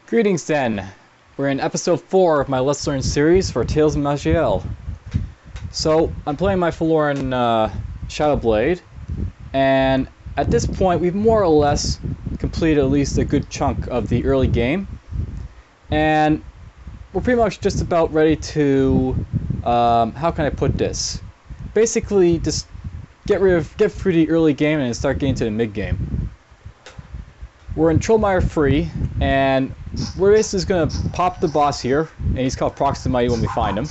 Greetings then. We're in episode 4 of my Let's Learn series for Tales of Maj'Eyal. So, I'm playing my forlorn Shadowblade, and at this point we've more or less completed at least a good chunk of the early game. And we're pretty much just about ready to, how can I put this? Basically, just get through the early game and start getting to the mid game. We're in Trollmire free, and we're basically just going to pop the boss here, and he's called Proximity when we find him.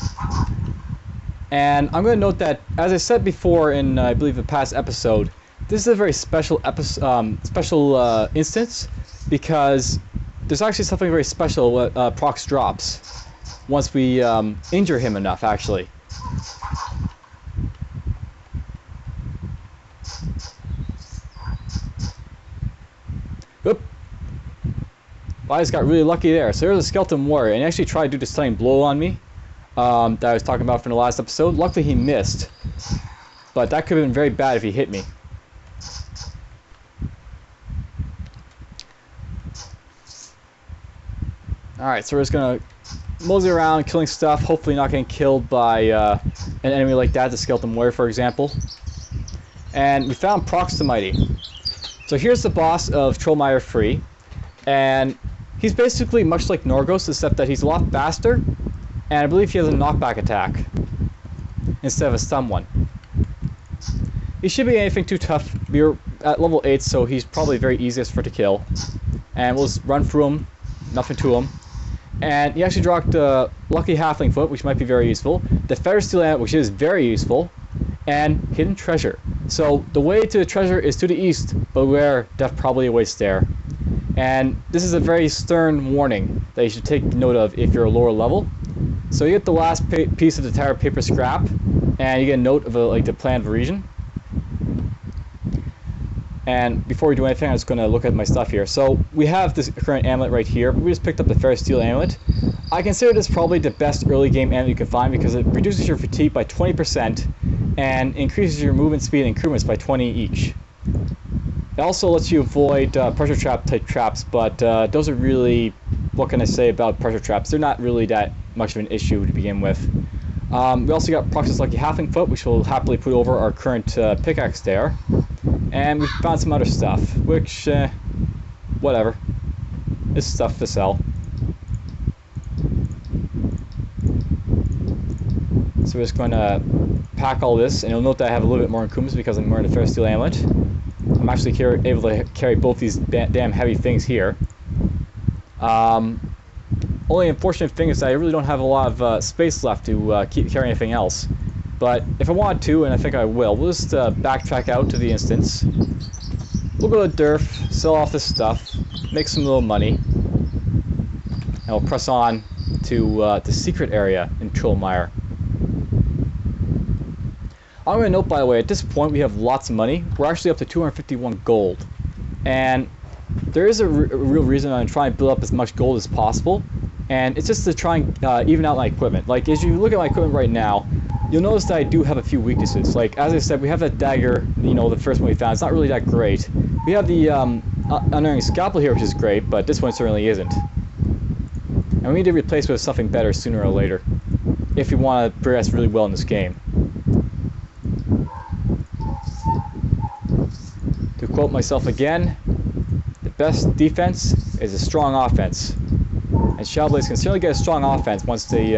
And I'm going to note that, as I said before in, I believe, the past episode, this is a very special instance, because there's actually something very special what Prox drops once we injure him enough, actually. Oop. Well, I just got really lucky there. So there's a skeleton warrior, and he actually tried to do the stunning blow on me that I was talking about from the last episode. Luckily he missed, but that could have been very bad if he hit me. Alright, so we're just gonna mosey around killing stuff, hopefully not getting killed by an enemy like that, the skeleton warrior for example. And we found Proximity. So here's the boss of Trollmire free, and he's basically much like Norgos, except that he's a lot faster, and I believe he has a knockback attack instead of a stun one. He should be anything too tough. We're at level 8, so he's probably very easiest for to kill. And we'll just run through him, nothing to him. And he actually dropped the Lucky Halfling Foot, which might be very useful, the Feather Steel Amulet, which is very useful, and Hidden Treasure. So the way to the treasure is to the east, but beware, death probably awaits there. And this is a very stern warning that you should take note of if you're a lower level. So you get the last piece of the Tower Paper Scrap, and you get a note of the plan of the region. And before we do anything, I'm just going to look at my stuff here. So we have this current amulet right here, but we just picked up the Feather Steel Amulet. I consider this probably the best early game amulet you can find because it reduces your fatigue by 20% and increases your movement speed and increments by 20 each. It also lets you avoid pressure trap type traps, but those are really, what can I say about pressure traps? They're not really that much of an issue to begin with. We also got Prox's Lucky Halfling Foot, which we'll happily put over our current pickaxe there. And we found some other stuff, which, whatever. It's stuff to sell. So we're just going to pack all this, and you'll note that I have a little bit more encumbers because I'm wearing the Feather Steel Amulet. I'm actually able to carry both these damn heavy things here. Only unfortunate thing is that I really don't have a lot of space left to keep carrying anything else. But if I want to, and I think I will, we'll just backtrack out to the instance. We'll go to Durf, sell off this stuff, make some little money, and we'll press on to the secret area in Trollmire. I'm going to note, by the way, at this point we have lots of money. We're actually up to 251 gold. And there is a real reason I'm trying to build up as much gold as possible. And it's just to try and even out my equipment. Like, as you look at my equipment right now, you'll notice that I do have a few weaknesses. Like, as I said, we have that dagger, you know, the first one we found. It's not really that great. We have the unerring scalpel here, which is great, but this one certainly isn't. And we need to replace it with something better sooner or later, if we want to progress really well in this game. To quote myself again, the best defense is a strong offense. And Shadowblades can certainly get a strong offense once they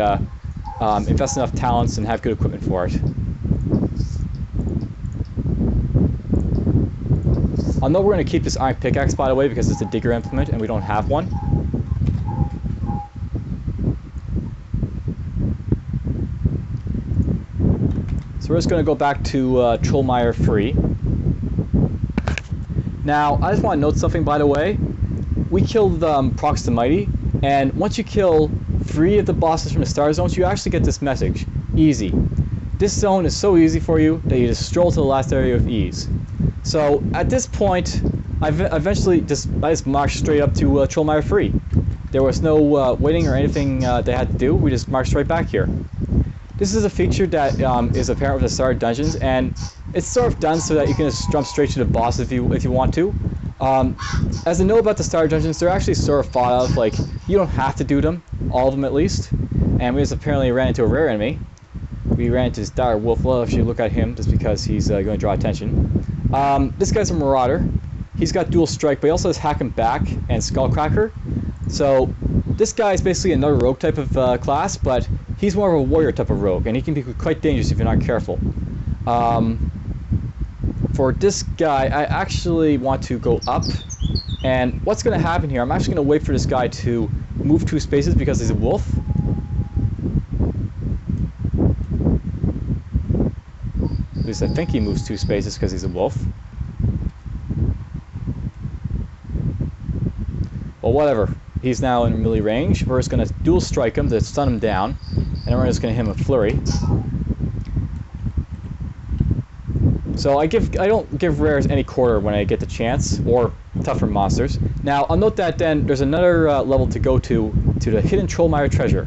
invest enough talents and have good equipment for it. I'll know we're going to keep this iron pickaxe, by the way, because it's a digger implement and we don't have one. So we're just going to go back to Trollmire free. Now, I just want to note something, by the way. We killed Proximity, and once you kill 3 of the bosses from the star zones, you actually get this message: easy. This zone is so easy for you that you just stroll to the last area with ease. So at this point, I just marched straight up to Trollmire free. There was no waiting or anything they had to do. We just marched right back here. This is a feature that is apparent with the Star Dungeons, and it's sort of done so that you can just jump straight to the boss if you want to. As I know about the starter dungeons, they're actually sort of thought of, like, you don't have to do them, all of them at least. And we just apparently ran into a rare enemy. We ran into this dire wolf. Well, if you look at him, just because he's going to draw attention. This guy's a marauder. He's got dual strike, but he also has hack and back and skullcracker. So this guy is basically another rogue type of class, but he's more of a warrior type of rogue, and he can be quite dangerous if you're not careful. For this guy, I actually want to go up, and what's going to happen here, I'm actually going to wait for this guy to move 2 spaces because he's a wolf. At least I think he moves 2 spaces because he's a wolf. Well, whatever. He's now in melee range. We're just going to dual strike him to stun him down, and then we're just going to hit him with flurry. So I don't give rares any quarter when I get the chance, or tougher monsters. Now I'll note that then there's another level to go to the hidden Trollmire treasure.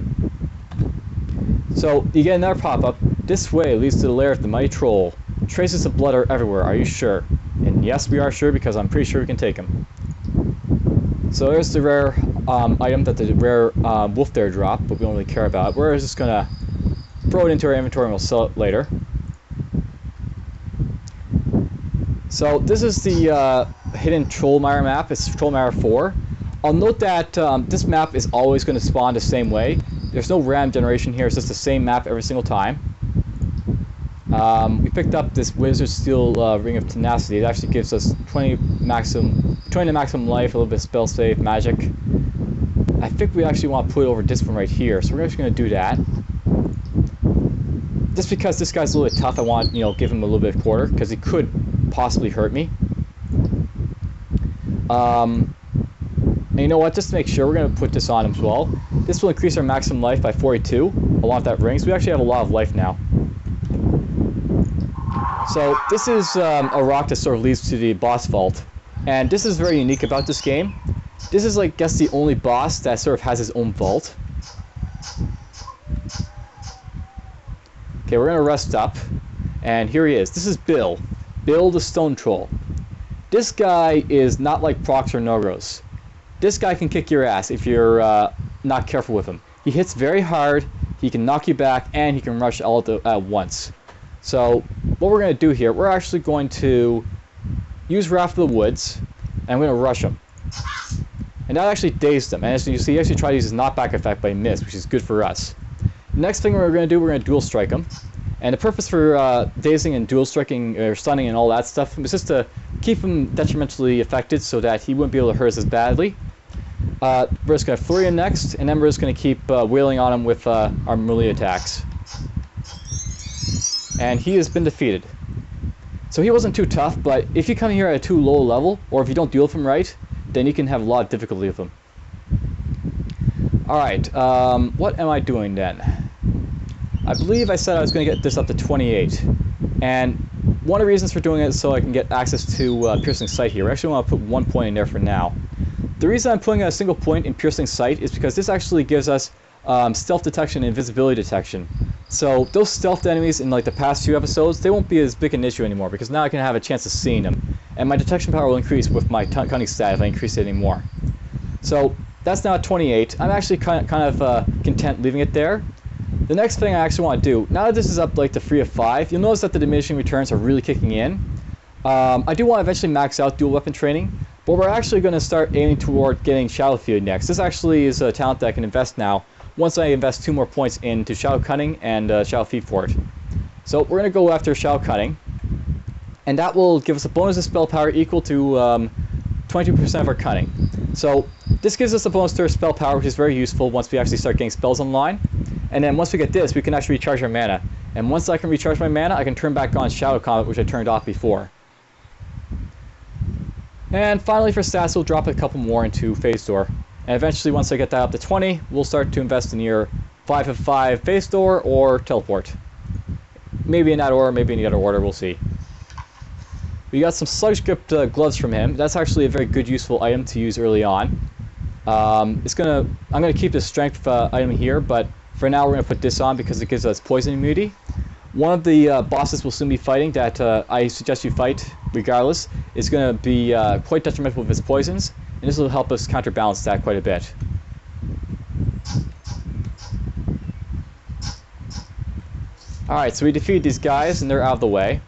So you get another pop-up. This way leads to the lair of the mighty troll. Traces of blood are everywhere. Are you sure? And yes, we are sure because I'm pretty sure we can take him. So there's the rare item that the rare wolf there dropped, but we don't really care about. We're just gonna throw it into our inventory and we'll sell it later. So this is the hidden Trollmire map. It's Trollmire 4. I'll note that this map is always going to spawn the same way. There's no random generation here. It's just the same map every single time. We picked up this Wizard Steel Ring of Tenacity. It actually gives us 20 to maximum life, a little bit of spell save, magic. I think we actually want to put it over this one right here. So we're actually going to do that. Just because this guy's a little bit tough, I want, give him a little bit of quarter, because he could possibly hurt me. And you know what, just to make sure, we're going to put this on him as well. This will increase our maximum life by 42, along with that ring, so we actually have a lot of life now. So this is a rock that sort of leads to the boss vault, and this is very unique about this game. This is, like, I guess, the only boss that sort of has his own vault. Okay, we're going to rest up, and here he is. This is Bill. Bill the Stone Troll. This guy is not like Prox or Nogros. This guy can kick your ass if you're not careful with him. He hits very hard, he can knock you back, and he can rush all at once. So what we're going to do here, we're actually going to use Wrath of the Woods, and we're going to rush him. And that actually dazed him, and as you see, he actually tried to use his knockback effect, but he missed, which is good for us. Next thing we're going to do, we're going to dual strike him. And the purpose for dazing and dual striking or stunning and all that stuff is just to keep him detrimentally affected so that he wouldn't be able to hurt us as badly. We're just going to flurry him next, and then we're just going to keep wailing on him with our melee attacks. And he has been defeated. So he wasn't too tough, but if you come here at a too low level, or if you don't deal with him right, then you can have a lot of difficulty with him. Alright, what am I doing then? I believe I said I was going to get this up to 28. And one of the reasons for doing it is so I can get access to Piercing Sight here. I actually want to put 1 point in there for now. The reason I'm putting a single point in Piercing Sight is because this actually gives us stealth detection and invisibility detection. So those stealth enemies in like the past few episodes, they won't be as big an issue anymore because now I can have a chance of seeing them. And my detection power will increase with my cunning stat if I increase it anymore. So that's now at 28. I'm actually kind of content leaving it there. The next thing I actually want to do, now that this is up like to 3 of 5, you'll notice that the diminishing returns are really kicking in. I do want to eventually max out dual weapon training, but we're actually going to start aiming toward getting Shadow Field next. This actually is a talent that I can invest now once I invest 2 more points into Shadow Cunning and Shadow Feed for it. So we're going to go after Shadow Cunning, and that will give us a bonus of spell power equal to 22% of our Cunning. So this gives us a bonus to our spell power, which is very useful once we actually start getting spells online. And then once we get this, we can actually recharge our mana. And once I can recharge my mana, I can turn back on Shadow Combat, which I turned off before. And finally for stats, we'll drop a couple more into Phase Door. And eventually, once I get that up to 20, we'll start to invest in either 5 of 5 Phase Door or Teleport. Maybe in that order, maybe in the other order, we'll see. We got some Sludge Grip gloves from him. That's actually a very good, useful item to use early on. I'm gonna keep the strength item here, but for now we're gonna put this on because it gives us poison immunity. One of the bosses we'll soon be fighting that I suggest you fight regardless is going to be quite detrimental with its poisons, and this will help us counterbalance that quite a bit. Alright, so we defeated these guys and they're out of the way.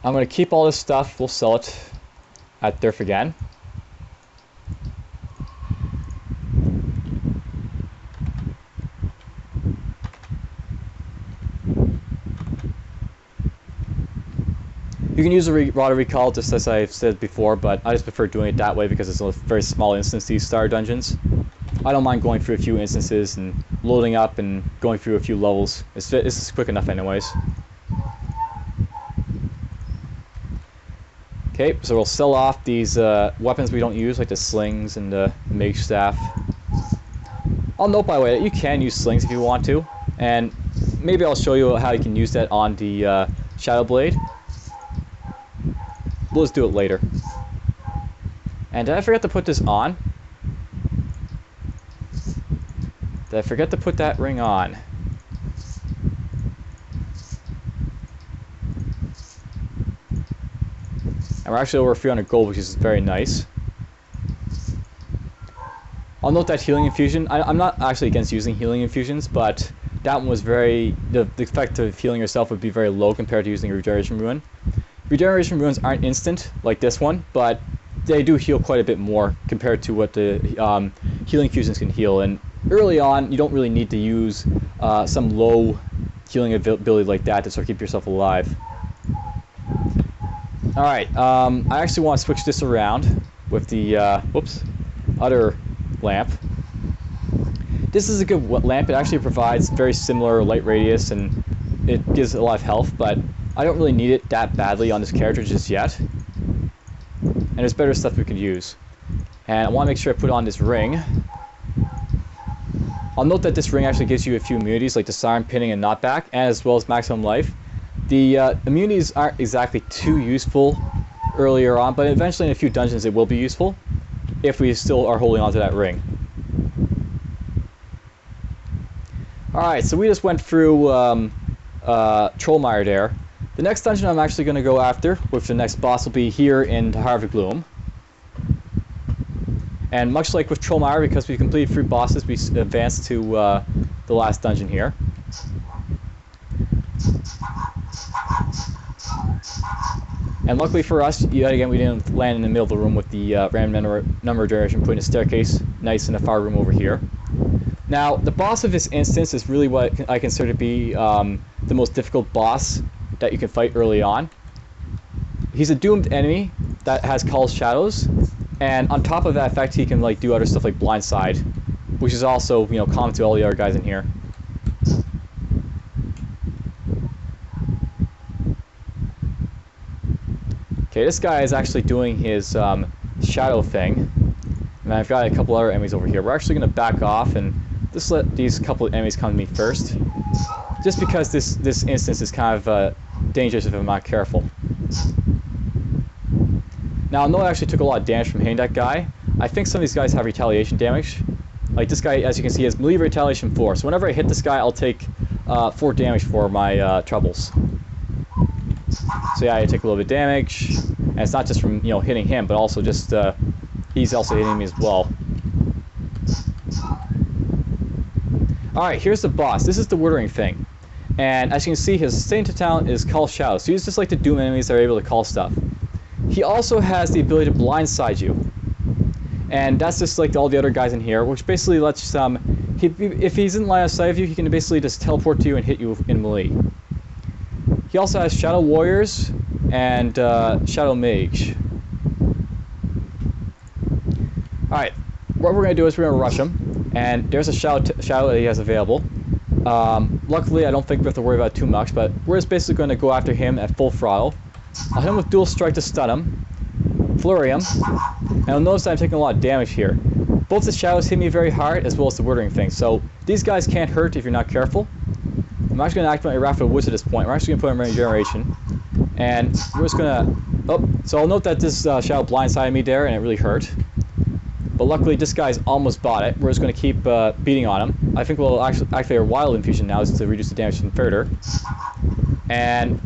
I'm going to keep all this stuff, we'll sell it at Thurf again. You can use a Rod Recall just as I've said before, but I just prefer doing it that way because it's a very small instance, these star dungeons. I don't mind going through a few instances and loading up and going through a few levels. It's quick enough anyways. Okay, so we'll sell off these weapons we don't use, like the slings and the mage staff. I'll note, by the way, that you can use slings if you want to, and maybe I'll show you how you can use that on the Shadow Blade. We'll just do it later. And did I forget to put this on? Did I forget to put that ring on? And we're actually over 300 gold, which is very nice. I'll note that healing infusion. I'm not actually against using healing infusions, but that one was very... The effect of healing yourself would be very low compared to using a regeneration rune. Regeneration runes aren't instant like this one, but they do heal quite a bit more compared to what the healing fusions can heal. And early on, you don't really need to use some low healing ability like that to sort of keep yourself alive. Alright, I actually want to switch this around with the other lamp. This is a good lamp. It actually provides very similar light radius and it gives a lot of health, but I don't really need it that badly on this character just yet. And there's better stuff we could use. And I want to make sure I put on this ring. I'll note that this ring actually gives you a few immunities like disarm, pinning, and knockback, as well as maximum life. The immunities aren't exactly too useful earlier on, but eventually in a few dungeons it will be useful if we still are holding on to that ring. Alright, so we just went through Trollmire there. The next dungeon I'm actually going to go after, which the next boss will be here in Harrog Gloom. And much like with Trollmire, because we completed 3 bosses, we advanced to the last dungeon here. And luckily for us, yet again, we didn't land in the middle of the room with the random number generation, putting a staircase nice in the far room over here. Now, the boss of this instance is really what I consider to be the most difficult boss that you can fight early on. He's a doomed enemy that has called shadows, and on top of that effect, he can like do other stuff like blindside, which is also, you know, common to all the other guys in here. Okay, this guy is actually doing his shadow thing, and I've got a couple other enemies over here. We're actually going to back off and just let these couple of enemies come to me first, just because this instance is kind of dangerous if I'm not careful. Now, I know I actually took a lot of damage from hitting that guy. I think some of these guys have retaliation damage. Like this guy, as you can see, has melee retaliation 4. So whenever I hit this guy, I'll take 4 damage for my troubles. So yeah, I take a little bit of damage, and it's not just from, you know, hitting him, but also just he's also hitting me as well. Alright, here's the boss. This is the Withering thing. And as you can see, his signature talent is Call Shadow. So he's just like the Doom enemies that are able to call stuff. He also has the ability to blindside you. And that's just like all the other guys in here, which basically lets if he's in line of sight of you, he can basically just teleport to you and hit you in melee. He also has Shadow Warriors and Shadow Mage. Alright, what we're going to do is we're going to rush him. And there's a shadow that he has available. Luckily, I don't think we have to worry about it too much, but we're just basically going to go after him at full throttle. I'll hit him with Dual Strike to stun him, flurry him, and you'll notice that I'm taking a lot of damage here. Both the shadows hit me very hard, as well as the Withering thing, so these guys can't hurt if you're not careful. I'm actually going to activate my Wrath of the Woods at this point. We're actually going to put him in regeneration, and we're just going to... Oh, so I'll note that this shadow blindsided me there, and it really hurt. But luckily, this guy's almost bought it. We're just going to keep beating on him. I think we'll actually our wild infusion now is to reduce the damage even further. And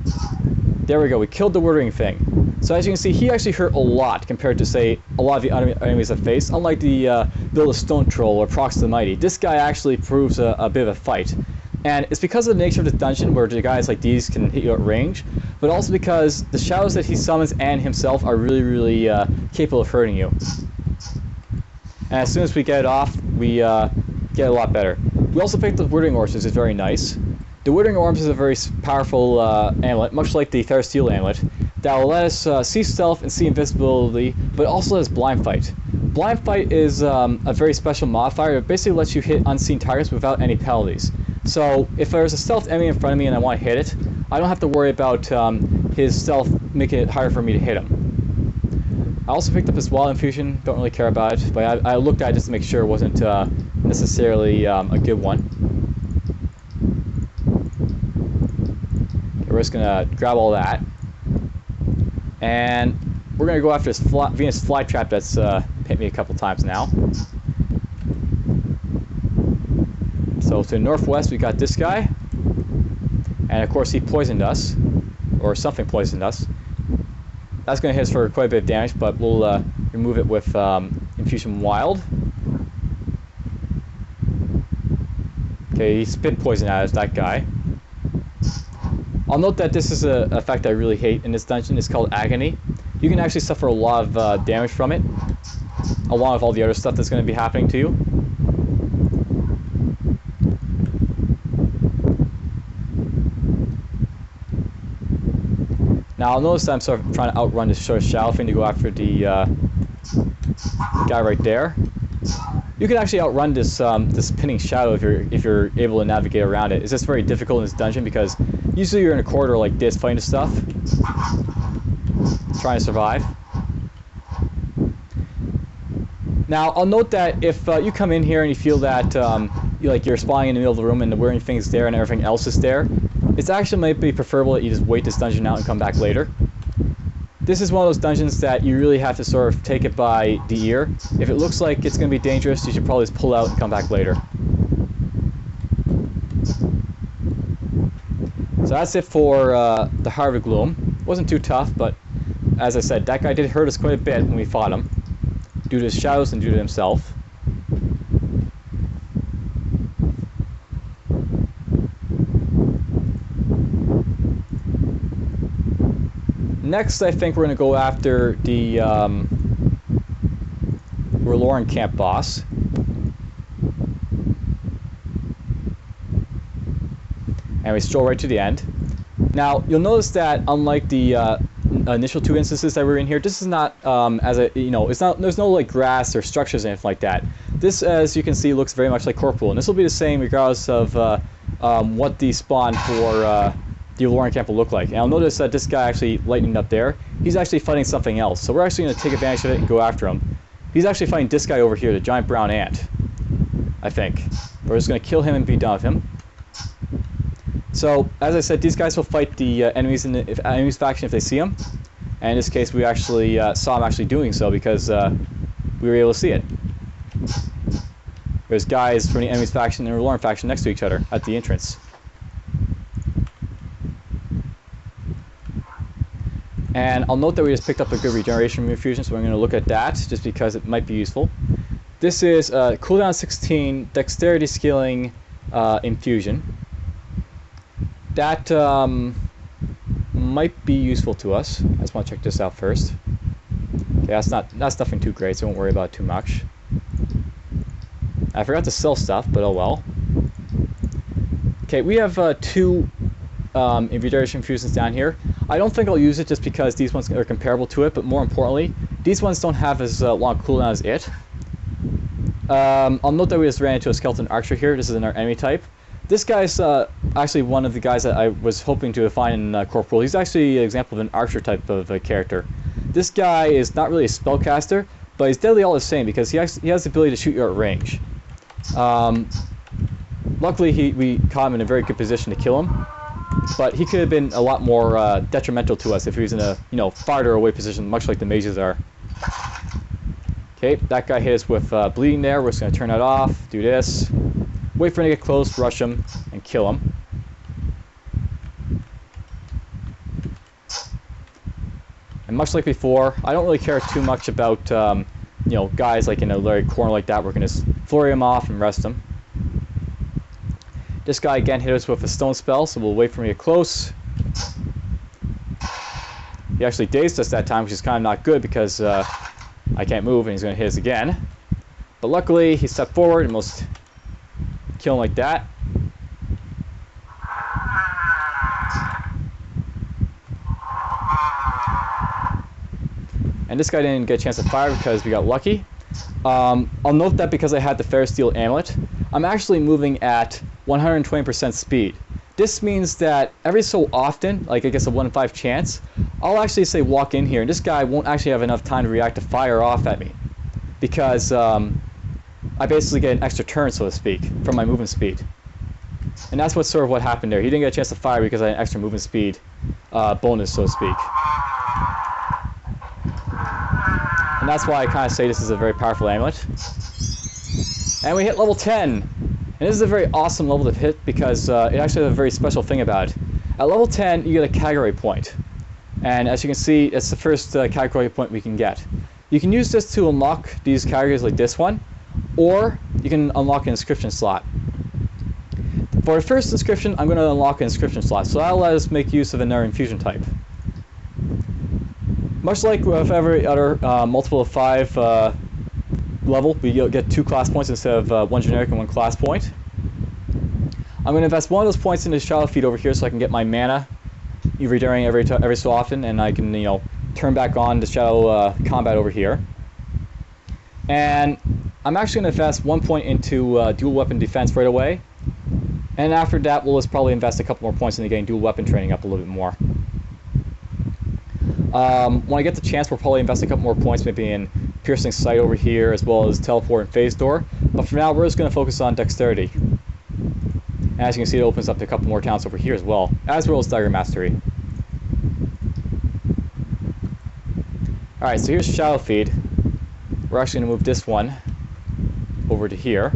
there we go. We killed the withering thing. So as you can see, he actually hurt a lot compared to, say, a lot of the enemies I've faced. Unlike the Build a Stone Troll or Prox the Mighty, this guy actually proves a bit of a fight. And it's because of the nature of the dungeon where the guys like these can hit you at range, but also because the shadows that he summons and himself are really, really capable of hurting you. And as soon as we get it off, we get a lot better. We also picked up the Withering Orbs, which is very nice. The Withering Orbs is a very powerful amulet, much like the Therasteel amulet, that will let us see stealth and see invisibility, but also let us blind fight. Blind fight is a very special modifier. It basically lets you hit unseen targets without any penalties. So if there's a stealth enemy in front of me and I want to hit it, I don't have to worry about his stealth making it harder for me to hit him. I also picked up this wild infusion, don't really care about it, but I looked at it just to make sure it wasn't necessarily a good one. Okay, we're just going to grab all that. And we're going to go after this Venus flytrap that's hit me a couple times now. So to the northwest we got this guy, and of course he poisoned us, or something poisoned us. That's going to hit us for quite a bit of damage, but we'll remove it with Infusion Wild. Okay, he spit poison at us, that guy. I'll note that this is an effect I really hate in this dungeon. It's called Agony. You can actually suffer a lot of damage from it, along with all the other stuff that's going to be happening to you. Now I'll notice that I'm sort of trying to outrun this sort of shadow thing to go after the guy right there. You can actually outrun this this pinning shadow if you're able to navigate around it. It's just very difficult in this dungeon because usually you're in a corridor like this fighting stuff, trying to survive. Now I'll note that if you come in here and you feel that you're spawning in the middle of the room and the wearing thing's there and everything else is there, it's actually might be preferable that you just wait this dungeon out and come back later. This is one of those dungeons that you really have to sort of take it by the ear. If it looks like it's going to be dangerous, you should probably just pull out and come back later. So that's it for the Harrog Gloom. Wasn't too tough, but as I said, that guy did hurt us quite a bit when we fought him, due to his shadows and due to himself. Next, I think we're going to go after the Rhaloran Camp boss. And we stroll right to the end. Now, you'll notice that unlike the initial two instances that were in here, this is not it's not. There's no like grass or structures or anything like that. This, as you can see, looks very much like Kor'pul, and this will be the same regardless of what the spawn for the Rhaloran Camp will look like. And I'll notice that this guy actually lightning up there. He's actually fighting something else, so we're actually going to take advantage of it and go after him. He's actually fighting this guy over here, the giant brown ant, I think. We're just going to kill him and be done with him. So, as I said, these guys will fight the enemies in the enemies faction if they see him. And in this case, we actually saw him actually doing so because we were able to see it. There's guys from the enemies faction and the Rhaloran faction next to each other at the entrance. And I'll note that we just picked up a good regeneration infusion, so we're going to look at that just because it might be useful. This is cooldown 16, dexterity scaling infusion. That might be useful to us. I just want to check this out first. Okay, that's nothing too great, so I won't worry about it too much. I forgot to sell stuff, but oh well. Okay, we have two regeneration infusions down here. I don't think I'll use it just because these ones are comparable to it, but more importantly, these ones don't have as long cooldown as it. I'll note that we just ran into a skeleton archer here. This is in our enemy type. This guy's actually one of the guys that I was hoping to find in Kor'pul. He's actually an example of an archer type of a character. This guy is not really a spellcaster, but he's deadly all the same because he has the ability to shoot you at range. Luckily, we caught him in a very good position to kill him. But he could have been a lot more detrimental to us if he was in a farther away position, much like the mages are. Okay, that guy hit us with bleeding there. We're just going to turn that off, do this, wait for him to get close, rush him, and kill him. And much like before, I don't really care too much about you know, guys like in a Larry corner like that. We're going to flurry him off and rest him. This guy again hit us with a stone spell, so we'll wait for him to get close. He actually dazed us that time, which is kind of not good because I can't move and he's going to hit us again. But luckily, he stepped forward and most kill him like that. And this guy didn't get a chance to fire because we got lucky. I'll note that because I had the Fair Steel Amulet, I'm actually moving at 120% speed. This means that every so often, like I guess a 1 in 5 chance, I'll actually say walk in here and this guy won't actually have enough time to react to fire off at me. Because I basically get an extra turn, so to speak, from my movement speed. And that's sort of what happened there. He didn't get a chance to fire because I had an extra movement speed bonus, so to speak. And that's why I kind of say this is a very powerful amulet. And we hit level 10. And this is a very awesome level to hit because it actually has a very special thing about it. At level 10, you get a category point. And as you can see, it's the first category point we can get. You can use this to unlock these categories like this one, or you can unlock an inscription slot. For the first inscription, I'm going to unlock an inscription slot, so that'll let us make use of another infusion type. Much like with every other multiple of 5 level, we get 2 class points instead of 1 generic and 1 class point. I'm going to invest 1 of those points into Shadow Feed over here so I can get my mana regenerating every so often, and I can, you know, turn back on the Shadow combat over here. And I'm actually going to invest 1 point into dual weapon defense right away. And after that, we'll just probably invest a couple more points into getting dual weapon training up a little bit more. When I get the chance, we'll probably invest a couple more points maybe in piercing sight over here, as well as teleport and phase door. But for now, we're just going to focus on dexterity. And as you can see, it opens up to a couple more towns over here as well as dagger mastery. Alright, so here's Shadow Feed. We're actually going to move this one over to here.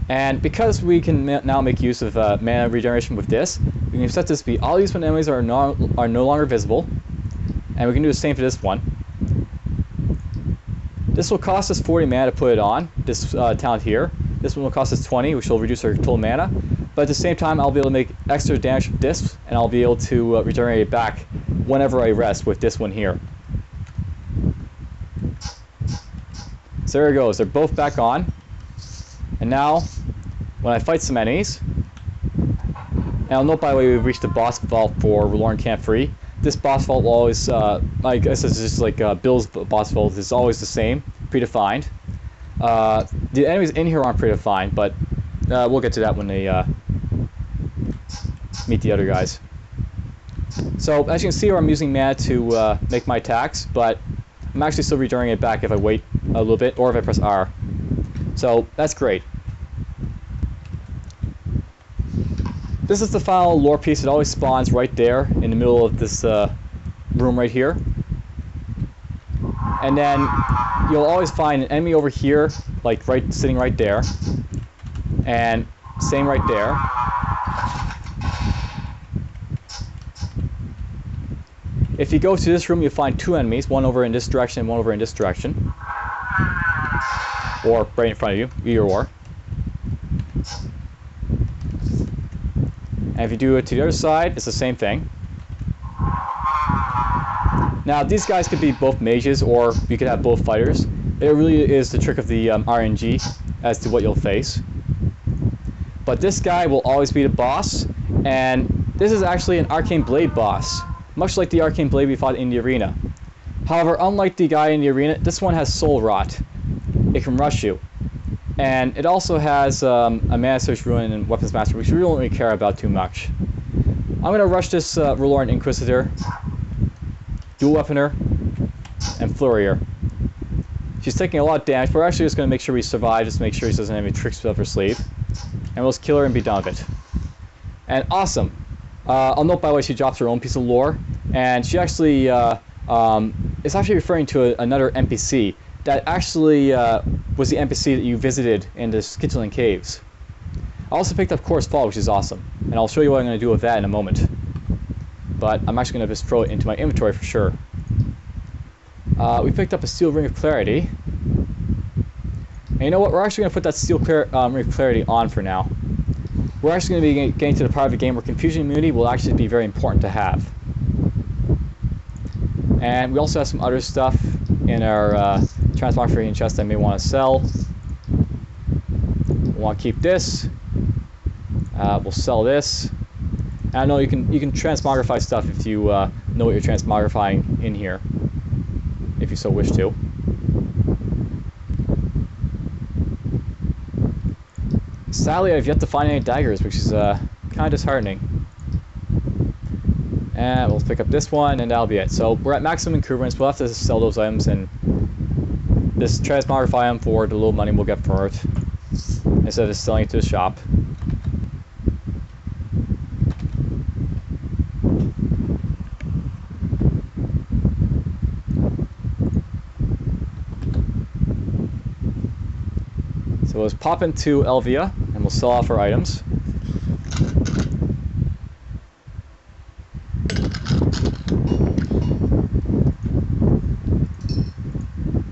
And because we can now make use of mana regeneration with this, we can set this to be all these when enemies are no longer visible. And we can do the same for this one. This will cost us 40 mana to put it on, this talent here. This one will cost us 20, which will reduce our total mana. But at the same time, I'll be able to make extra damage with this, and I'll be able to regenerate it back whenever I rest with this one here. So there it goes, they're both back on. And now, when I fight some enemies, and I'll note by the way we've reached the boss vault for Rhaloran Camp free. This boss vault will always, I guess it's just like Bill's boss vault, is always the same, predefined. The enemies in here aren't predefined, but we'll get to that when they meet the other guys. So as you can see here, I'm using mana to make my attacks, but I'm actually still regenerating it back if I wait a little bit, or if I press R. So that's great. This is the final lore piece. It always spawns right there in the middle of this room right here. And then you'll always find an enemy over here, like sitting right there. And same right there. If you go to this room, you'll find 2 enemies, one over in this direction and one over in this direction. Or right in front of you, either or. And if you do it to the other side, it's the same thing. Now, these guys could be both mages, or you could have both fighters. It really is the trick of the RNG as to what you'll face. But this guy will always be the boss, and this is actually an Arcane Blade boss, much like the Arcane Blade we fought in the arena. However, unlike the guy in the arena, this one has Soul Rot. It can rush you. And it also has a Mana Search Ruin and Weapons Master, which we don't really care about too much. I'm going to rush this Rhaloran Inquisitor, Dual Weaponer, and Flurrier. She's taking a lot of damage, but we're actually just going to make sure we survive, just to make sure she doesn't have any tricks up her sleeve. And we'll just kill her and be done with it. And awesome. I'll note, by the way, she drops her own piece of lore, and she actually is actually referring to another NPC. that actually was the NPC that you visited in the Skitterling Caves. I also picked up Coarse Fall, which is awesome, and I'll show you what I'm going to do with that in a moment. But I'm actually going to just throw it into my inventory for sure. We picked up a Steel Ring of Clarity. And you know what? We're actually going to put that Steel Ring of Clarity on for now. We're actually going to be getting to the part of the game where Confusion Immunity will actually be very important to have. And we also have some other stuff in our transmogrification chest I may want to sell. We'll want to keep this. We'll sell this. I know you can transmogrify stuff if you know what you're transmogrifying in here, if you so wish to. Sadly, I've yet to find any daggers, which is kind of disheartening. And we'll pick up this one, and that'll be it. So we're at maximum increments. We'll have to sell those items and just transmogrify them for the little money we'll get for it, instead of just selling it to the shop. So let's pop into Elvia, and we'll sell off our items.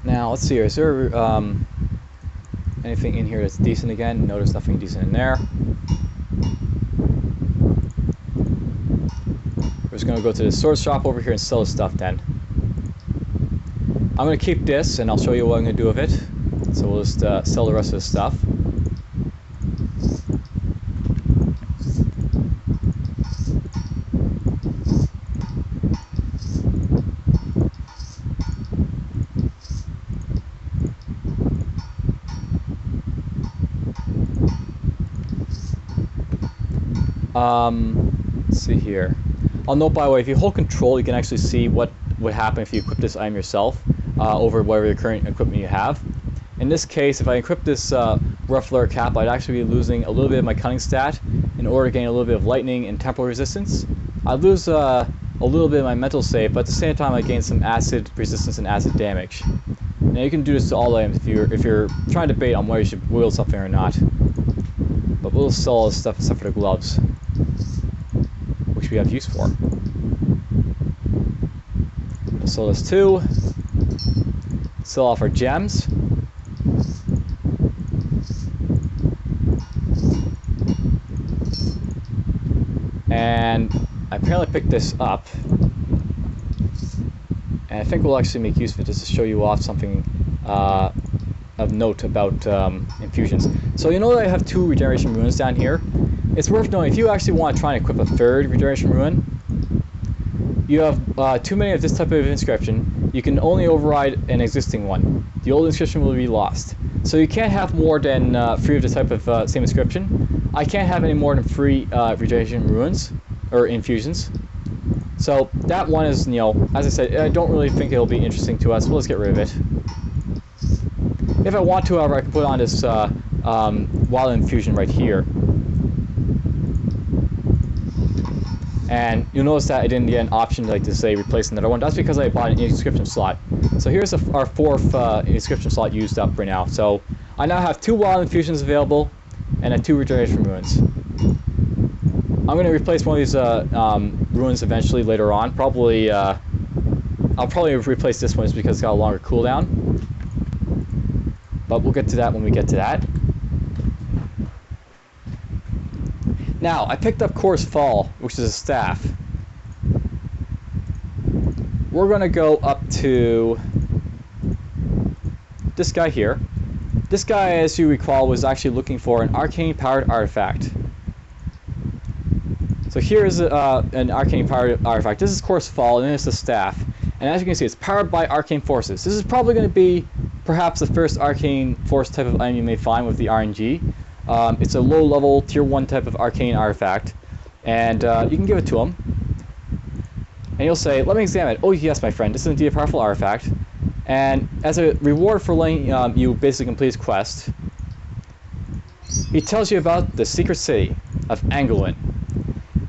Now, let's see here. Is there anything in here that's decent again? No, there's nothing decent in there. We're just going to go to the sword shop over here and sell the stuff then. I'm going to keep this, and I'll show you what I'm going to do with it. So we'll just sell the rest of the stuff. Let's see here. I'll note, by the way, if you hold control, you can actually see what would happen if you equip this item yourself over whatever the current equipment you have. In this case, if I equip this rough lair cap, I'd actually be losing a little bit of my cunning stat in order to gain a little bit of lightning and temporal resistance. I'd lose a little bit of my mental save, but at the same time I gain some acid resistance and acid damage. Now you can do this to all items if you're trying to debate on whether you should wield something or not. But we'll sell all this stuff except for the gloves, which we have use for. We'll sell this too. Sell off our gems. And I apparently picked this up, and I think we'll actually make use of it just to show you off something of note about infusions. So you know that I have 2 regeneration runes down here. It's worth knowing, if you actually want to try and equip a 3rd regeneration rune, you have too many of this type of inscription. You can only override an existing one. The old inscription will be lost. So you can't have more than 3 of the type of same inscription. I can't have any more than 3 regeneration runes, or infusions. So that one is, you know, as I said, I don't really think it'll be interesting to us. We'll just get rid of it. If I want to, however, I can put on this wild infusion right here. And you'll notice that I didn't get an option like to say replace another one. That's because I bought an inscription slot. So here's our 4th inscription slot used up right now. So I now have 2 wild infusions available and 2 regeneration runes. I'm going to replace one of these runes eventually later on. Probably, I'll probably replace this one just because it's got a longer cooldown. But we'll get to that when we get to that. Now, I picked up Coarse Fall, which is a staff. We're going to go up to this guy here. This guy, as you recall, was actually looking for an arcane-powered artifact. So here is an arcane-powered artifact. This is Coarse Fall, and then it's the staff. And as you can see, it's powered by arcane forces. This is probably going to be perhaps the first arcane force type of item you may find with the RNG. It's a low-level, tier 1 type of arcane artifact, and you can give it to him. And he'll say, let me examine it. Oh yes, my friend, this is indeed a powerful artifact. And as a reward for letting you basically complete his quest, he tells you about the secret city of Angolwen.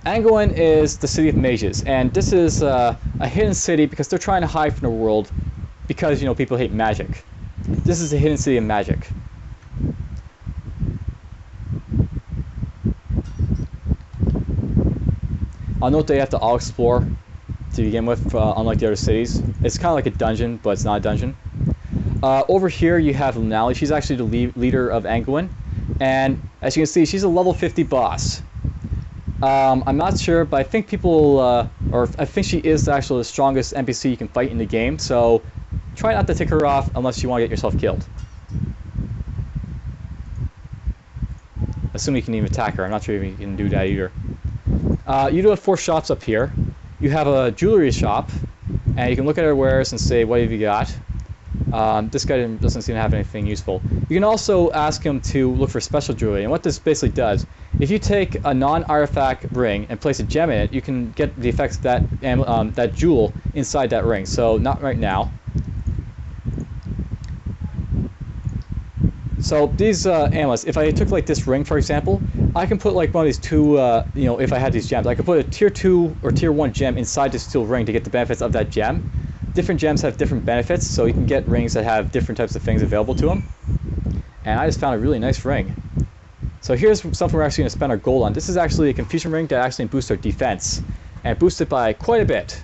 Angolwen is the city of mages, and this is a hidden city because they're trying to hide from the world because, you know, people hate magic. This is the hidden city of magic. I'll note that you have to all explore to begin with, unlike the other cities. It's kind of like a dungeon, but it's not a dungeon. Over here you have Lunali. She's actually the leader of Angolwen, and as you can see, she's a level 50 boss. I'm not sure, but I think I think she is actually the strongest NPC you can fight in the game, so try not to tick her off unless you want to get yourself killed. Assuming you can even attack her. I'm not sure if you can do that either. You do have 4 shops up here. You have a jewelry shop, and you can look at her wares and say, what have you got? This guy doesn't seem to have anything useful. You can also ask him to look for special jewelry, and what this basically does, if you take a non-artifact ring and place a gem in it, you can get the effects of that jewel inside that ring. So not right now. So these amulets, if I took like this ring for example, I can put like one of these two, if I had these gems, I could put a tier 2 or tier 1 gem inside this steel ring to get the benefits of that gem. Different gems have different benefits, so you can get rings that have different types of things available to them. And I just found a really nice ring. So here's something we're actually going to spend our gold on. This is actually a confusion ring that actually boosts our defense, and boosts it by quite a bit.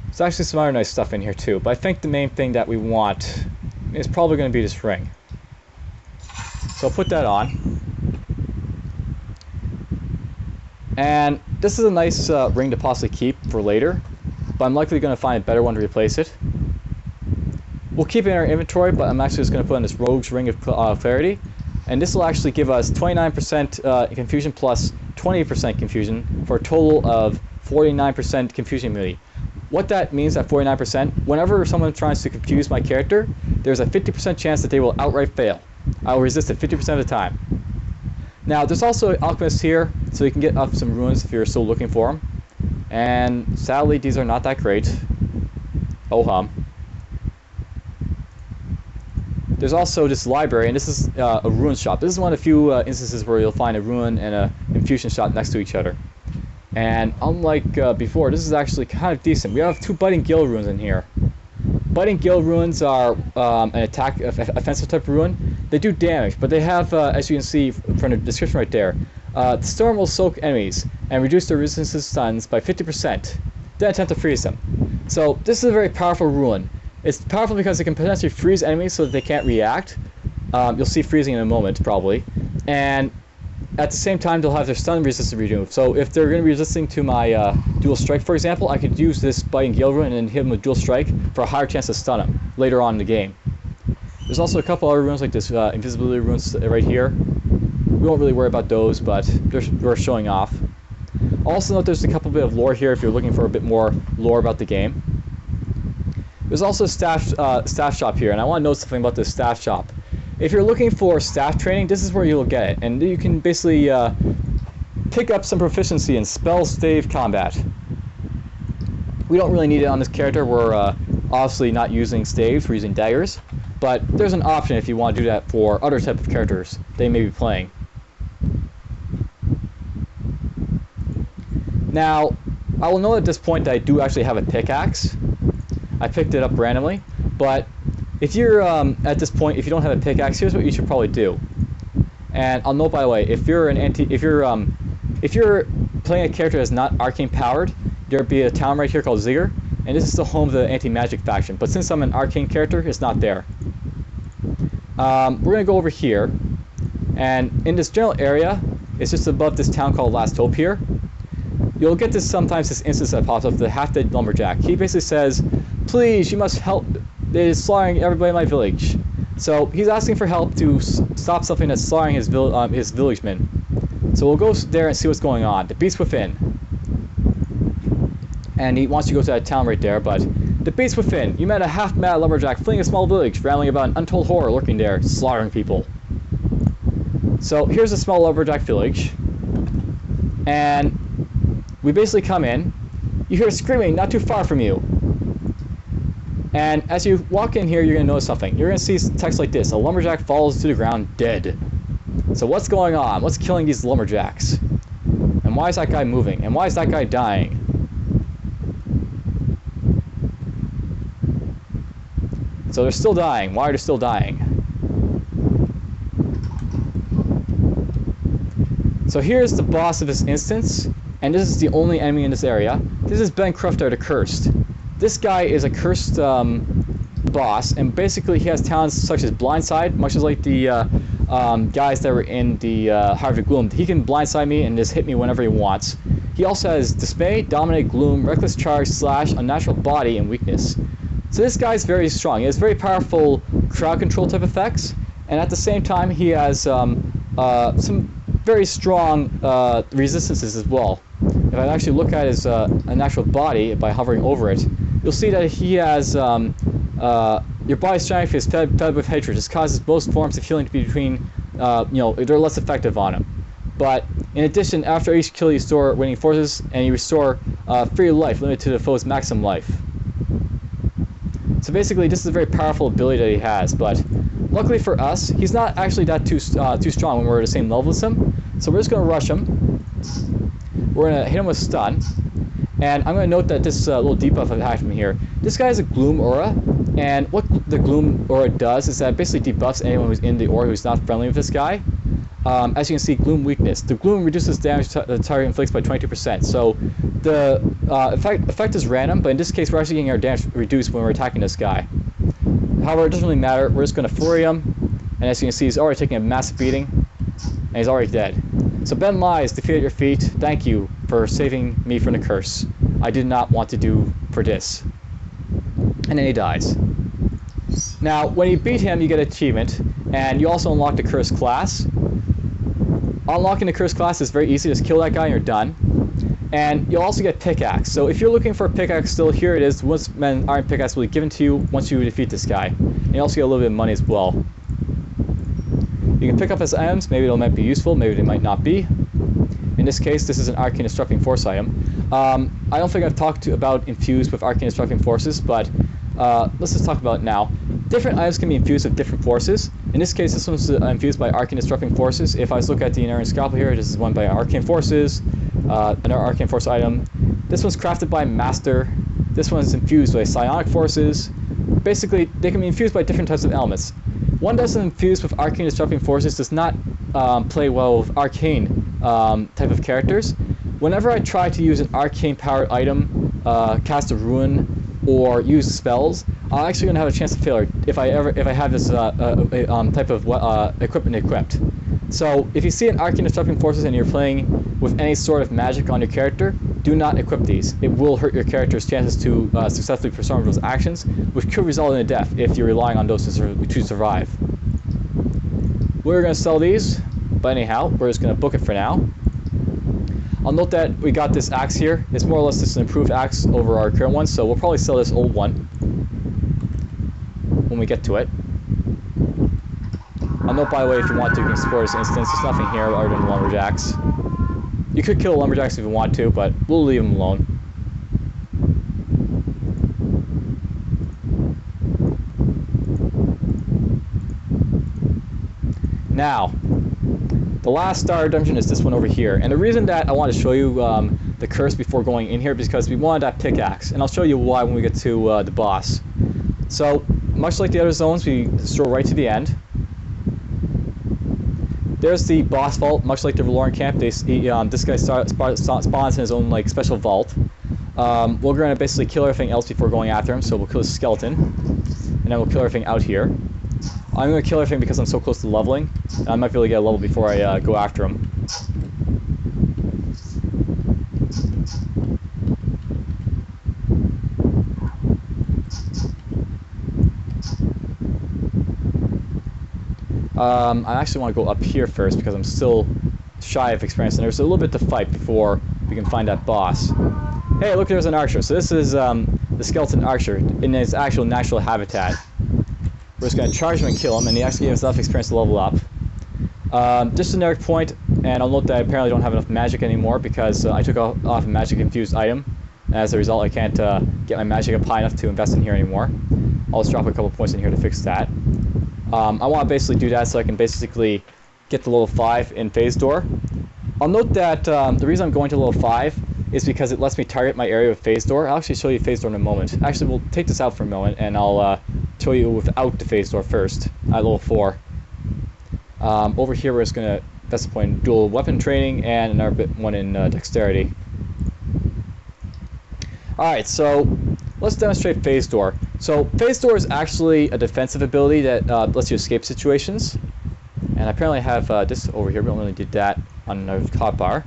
There's actually some other nice stuff in here too, but I think the main thing that we want is probably going to be this ring. So I'll put that on. And this is a nice ring to possibly keep for later, but I'm likely going to find a better one to replace it. We'll keep it in our inventory, but I'm actually just going to put on this Rogue's Ring of Clarity, and this will actually give us 29% confusion plus 20% confusion for a total of 49% confusion immunity. What that means at 49%, whenever someone tries to confuse my character, there's a 50% chance that they will outright fail. I will resist it 50% of the time. Now, there's also alchemists here, so you can get up some ruins if you're still looking for them. And sadly, these are not that great. Oh hum. There's also this library, and this is a ruin shop. This is one of the few instances where you'll find a ruin and a infusion shop next to each other. And unlike before, this is actually kind of decent. We have 2 Biting Gale ruins in here. Biting Gale ruins are an offensive type ruin. They do damage, but they have, as you can see from the description right there, the storm will soak enemies and reduce their resistance to stuns by 50%. Then attempt to freeze them. So this is a very powerful ruin. It's powerful because it can potentially freeze enemies so that they can't react. You'll see freezing in a moment, probably. And at the same time, they'll have their stun resistance removed. So if they're going to be resisting to my dual strike, for example, I could use this Biting Gale ruin and hit them with dual strike for a higher chance to stun them later on in the game. There's also a couple other runes like this invisibility runes right here. We won't really worry about those, but they're worth showing off. Also note there's a couple bit of lore here if you're looking for a bit more lore about the game. There's also a staff shop here, and I want to note something about this staff shop. If you're looking for staff training, this is where you'll get it, and you can basically pick up some proficiency in spell stave combat. We don't really need it on this character. We're obviously not using staves, we're using daggers, but there's an option if you want to do that for other type of characters they may be playing. Now, I will note at this point that I do actually have a pickaxe. I picked it up randomly, but if you're at this point, if you don't have a pickaxe, here's what you should probably do. And I'll note, by the way, if you're playing a character that's not arcane powered, there'd be a town right here called Zigger, and this is the home of the anti-magic faction. But since I'm an arcane character, it's not there. We're gonna go over here, and in this general area, it's just above this town called Last Hope here. You'll get sometimes this instance that pops up, the half-dead Lumberjack. He basically says, "Please, you must help. It is slaughtering everybody in my village." So he's asking for help to stop something that's slaughtering his villagemen. So we'll go there and see what's going on. The beast within. And he wants you to go to that town right there, but the beast within. You met a half-mad lumberjack fleeing a small village, rambling about an untold horror lurking there, slaughtering people. So here's a small lumberjack village, and we basically come in. You hear screaming not too far from you. And as you walk in here, you're going to notice something. You're going to see text like this: a lumberjack falls to the ground dead. So what's going on? What's killing these lumberjacks? And why is that guy moving? And why is that guy dying? So they're still dying. Why are they still dying? So here's the boss of this instance, and this is the only enemy in this area. This is Ben Crufter the Cursed. This guy is a cursed boss, and basically he has talents such as blindside, much as like the guys that were in the Harrog Gloom. He can blindside me and just hit me whenever he wants. He also has Dismay, Dominate, Gloom, Reckless Charge, Slash, Unnatural Body, and Weakness. So this guy's very strong. He has very powerful crowd control type effects, and at the same time he has some very strong resistances as well. If I actually look at his unnatural body by hovering over it, you'll see that he has your body's strength is fed with hatred. This causes most forms of healing to be between, they're less effective on him. But in addition, after each kill you store winning forces, and you restore free life, limited to the foe's maximum life. So basically, this is a very powerful ability that he has, but luckily for us, he's not actually that too strong when we're at the same level as him. So we're just going to rush him. We're going to hit him with stun. And I'm going to note that this little debuff I've had from here. This guy has a Gloom aura, and what the Gloom aura does is that it basically debuffs anyone who's in the aura who's not friendly with this guy. As you can see, Gloom weakness. The Gloom reduces damage the target inflicts by 22%. So the effect is random, but in this case we're actually getting our damage reduced when we're attacking this guy. However, it doesn't really matter. We're just going to flurry him, and as you can see, he's already taking a massive beating, and he's already dead. So Ben lies, defeat at your feet. Thank you for saving me from the curse. I did not want to do for this. And then he dies. Now, when you beat him, you get an achievement, and you also unlock the curse class. Unlocking the curse class is very easy. Just kill that guy and you're done. And you'll also get pickaxe. So if you're looking for a pickaxe still, here it is. Once an iron pickaxe will be given to you once you defeat this guy. And you also get a little bit of money as well. You can pick up his items. Maybe they might be useful, maybe they might not be. In this case, this is an Arcane Disrupting Force item. I don't think I've talked about infused with Arcane Disrupting Forces, but let's just talk about it now. Different items can be infused with different forces. In this case, this one's infused by Arcane Disrupting Forces. If I look at the inescapable here, this is one by Arcane Forces, another Arcane Force item. This one's crafted by Master. This one's infused by Psionic Forces. Basically, they can be infused by different types of elements. One that's infused with Arcane Disrupting Forces does not play well with Arcane type of characters. Whenever I try to use an Arcane powered item, cast a Ruin, or use spells, I'm actually going to have a chance to failure if I have this type of equipment equipped. So if you see an Arcane Disrupting Forces and you're playing with any sort of magic on your character, do not equip these. It will hurt your character's chances to successfully perform those actions, which could result in a death if you're relying on those to survive. We're going to sell these, but anyhow, we're just going to book it for now. I'll note that we got this axe here. It's more or less just an improved axe over our current one, so we'll probably sell this old one when we get to it. I'll note, by the way, if you want to, you can explore this instance. There's nothing here other than lumberjacks. You could kill lumberjacks if you want to, but we'll leave them alone. Now, the last star dungeon is this one over here, and the reason that I want to show you the curse before going in here is because we wanted that pickaxe, and I'll show you why when we get to the boss. So, much like the other zones, we stroll right to the end. There's the boss vault, much like the Rhaloran Camp. This guy spawns in his own special vault. We're going to basically kill everything else before going after him, so we'll kill the skeleton, and then we'll kill everything out here. I'm going to kill everything because I'm so close to leveling, and I might be able to get a level before I go after him. I actually want to go up here first because I'm still shy of experience, and there's a little bit to fight before we can find that boss. Hey, look, there's an archer. So this is the skeleton archer in his actual natural habitat. We're just going to charge him and kill him, and he actually gives enough experience to level up. Just a generic point, and I'll note that I apparently don't have enough magic anymore because I took off a magic infused item. And as a result, I can't get my magic up high enough to invest in here anymore. I'll just drop a couple points in here to fix that. I want to basically do that so I can basically get to level 5 in Phase Door. I'll note that the reason I'm going to level 5 is because it lets me target my area with Phase Door. I'll actually show you Phase Door in a moment. Actually, we'll take this out for a moment, and I'll show you without the phase door first at level 4. Over here we're just going to, that's the point, dual weapon training and another one in dexterity. Alright, so let's demonstrate phase door. So phase door is actually a defensive ability that lets you escape situations. And I apparently have this over here, but I only did that on another hotbar.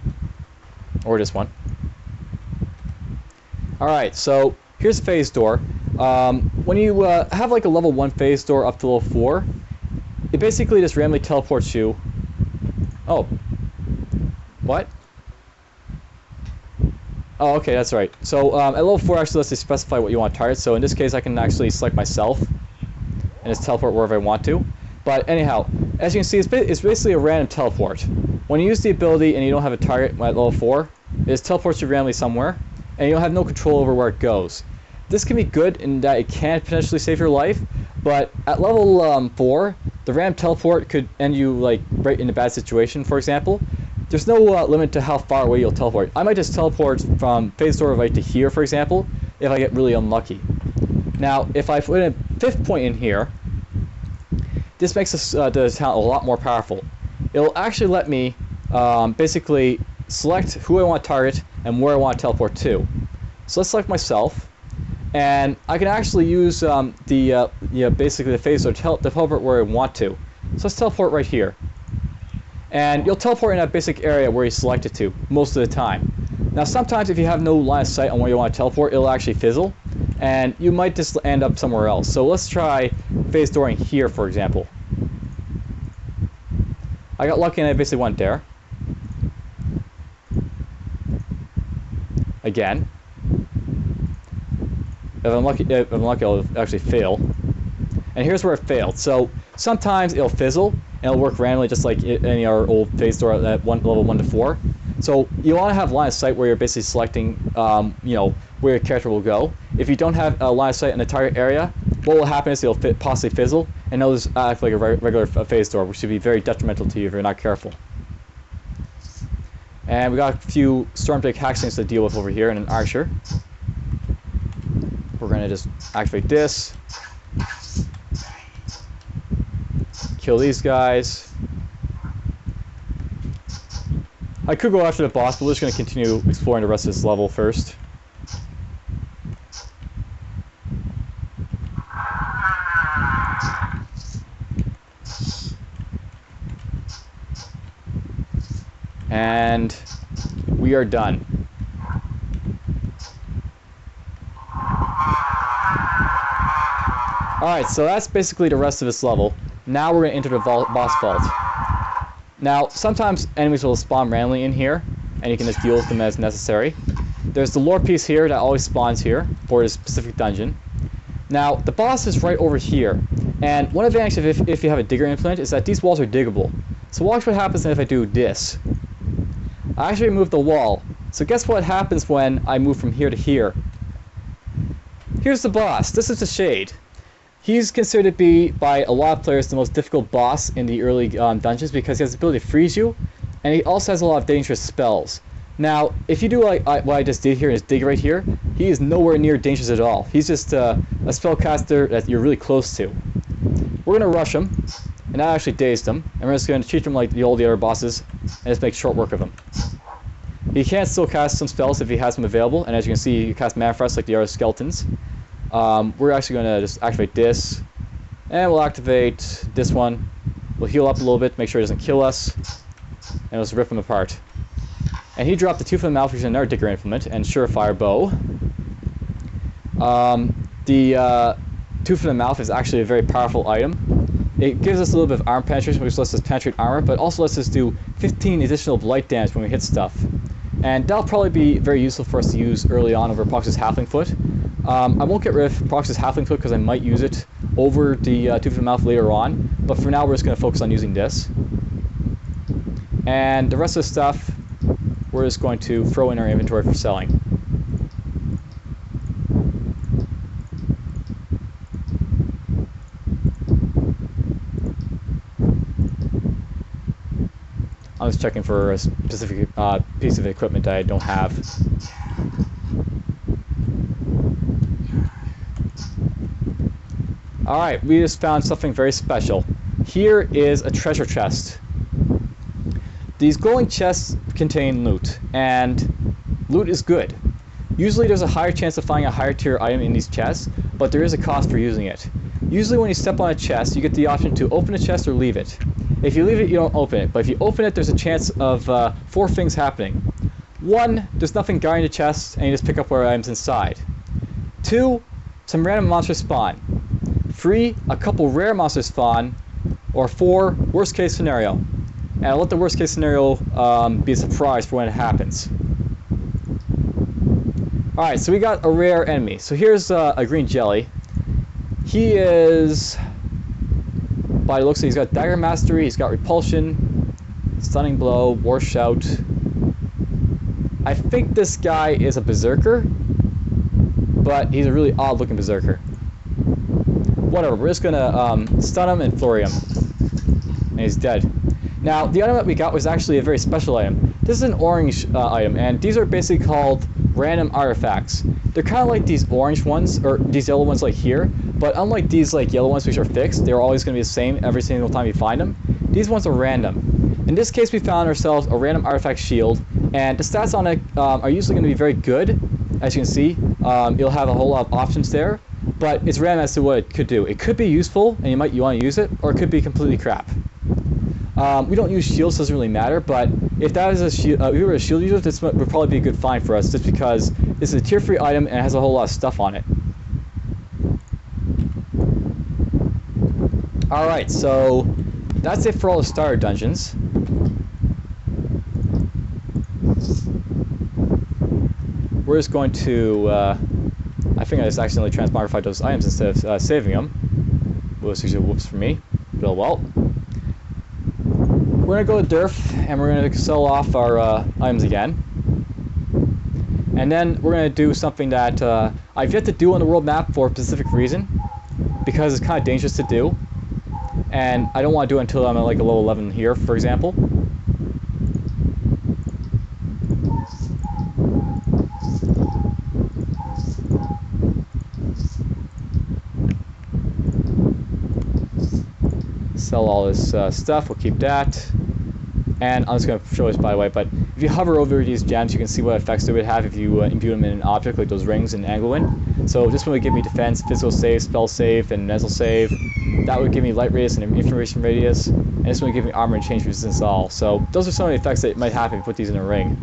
Or this one. Alright, so here's phase door. When you have like a level 1 phase door up to level 4, it basically just randomly teleports you. Oh. What? Oh, okay, that's right. So at level 4 actually lets you specify what you want to target. So in this case I can actually select myself and just teleport wherever I want to. But anyhow, as you can see, it's basically a random teleport. When you use the ability and you don't have a target at level 4, it just teleports you randomly somewhere, and you don't have no control over where it goes. This can be good in that it can potentially save your life, but at level 4, the random teleport could end you like right in a bad situation, for example. There's no limit to how far away you'll teleport. I might just teleport from phase door right to here, for example, if I get really unlucky. Now, if I put a 5th point in here, this makes the talent a lot more powerful. It'll actually let me basically select who I want to target and where I want to teleport to. So let's select myself, and I can actually use basically the phase door to teleport where I want to. So let's teleport right here. And you'll teleport in that basic area where you select it to most of the time. Now sometimes if you have no line of sight on where you want to teleport, it'll actually fizzle, and you might just end up somewhere else. So let's try phase dooring here, for example. I got lucky and I basically went there. Again. If I'm lucky, I'll actually fail. And here's where it failed. So sometimes it'll fizzle and it'll work randomly, just like any of our old phase door at level 1 to 4. So you want to have line of sight where you're basically selecting, where your character will go. If you don't have a line of sight in the target area, what will happen is it'll possibly fizzle, and it'll just act like a regular phase door, which should be very detrimental to you if you're not careful. And we got a few Stormdrake hackslings to deal with over here, and an archer. We're going to just activate this. Kill these guys. I could go after the boss, but we're just going to continue exploring the rest of this level first. And we are done. Alright, so that's basically the rest of this level. Now we're going to enter the boss vault. Now, sometimes enemies will spawn randomly in here, and you can just deal with them as necessary. There's the lore piece here that always spawns here for this specific dungeon. Now, the boss is right over here, and one advantage of if you have a digger implement is that these walls are diggable. So watch what happens if I do this. I actually removed the wall. So guess what happens when I move from here to here? Here's the boss. This is the Shade. He's considered to be, by a lot of players, the most difficult boss in the early dungeons because he has the ability to freeze you, and he also has a lot of dangerous spells. Now, if you do like what I just did here, is dig right here, he is nowhere near dangerous at all. He's just a spellcaster that you're really close to. We're going to rush him, and that actually dazed him, and we're just going to treat him like the other bosses, and just make short work of him. He can still cast some spells if he has them available, and as you can see, he can cast Manifest like the other skeletons. We're actually going to just activate this, and we'll activate this one. We'll heal up a little bit, make sure it doesn't kill us, and let's rip him apart. And he dropped the Tooth of the Mouth, which is another digger implement, and Surefire Bow. The Tooth of the Mouth is actually a very powerful item. It gives us a little bit of armor penetration, which lets us penetrate armor, but also lets us do 15 additional blight damage when we hit stuff. And that'll probably be very useful for us to use early on over Prox's Halfling Foot. I won't get rid of Prox's Halfling Foot because I might use it over the Tooth of the Mouth later on, but for now we're just going to focus on using this. And the rest of the stuff we're just going to throw in our inventory for selling. I'm just checking for a specific piece of equipment that I don't have. Alright, we just found something very special. Here is a treasure chest. These glowing chests contain loot, and loot is good. Usually there's a higher chance of finding a higher tier item in these chests, but there is a cost for using it. Usually when you step on a chest, you get the option to open a chest or leave it. If you leave it, you don't open it, but if you open it, there's a chance of 4 things happening. 1, there's nothing guarding the chest, and you just pick up whatever items inside. 2, some random monsters spawn. 3, a couple rare monsters spawn. Or 4, worst case scenario. And I'll let the worst case scenario be a surprise for when it happens. Alright, so we got a rare enemy. So here's a green jelly. He is, by the looks of it, he's got dagger mastery, he's got repulsion, stunning blow, war shout. I think this guy is a berserker, but he's a really odd looking berserker. Whatever, we're just gonna stun him and flurry him. And he's dead. Now, the item that we got was actually a very special item. This is an orange item, and these are basically called random artifacts. They're kind of like these orange ones, or these yellow ones like here, but unlike these like yellow ones which are fixed, they're always going to be the same every single time you find them. These ones are random. In this case, we found ourselves a random artifact shield, and the stats on it are usually going to be very good. As you can see, you'll have a whole lot of options there, but it's random as to what it could do. It could be useful, and you want to use it, or it could be completely crap. We don't use shields, so it doesn't really matter, but if that is a shield, if we were a shield user, this would probably be a good find for us, just because this is a tier 3 item and it has a whole lot of stuff on it. Alright, so that's it for all the starter dungeons. We're just going to, I think I just accidentally transmogrified those items instead of saving them. Whoops, whoops for me. Bill well. We're going to go to Durf, and we're going to sell off our items again. And then we're going to do something that I've yet to do on the world map for a specific reason, because it's kind of dangerous to do. And I don't want to do it until I'm at like a level 11 here, for example. Sell all this stuff, we'll keep that. And I'm just going to show this by the way, but if you hover over these gems, you can see what effects they would have if you imbue them in an object, like those rings in Angolwen. So this one would give me defense, physical save, spell save, and mental save. That would give me light radius and information radius. And this one would give me armor and change resistance all. So those are some of the effects that might happen if you put these in a ring.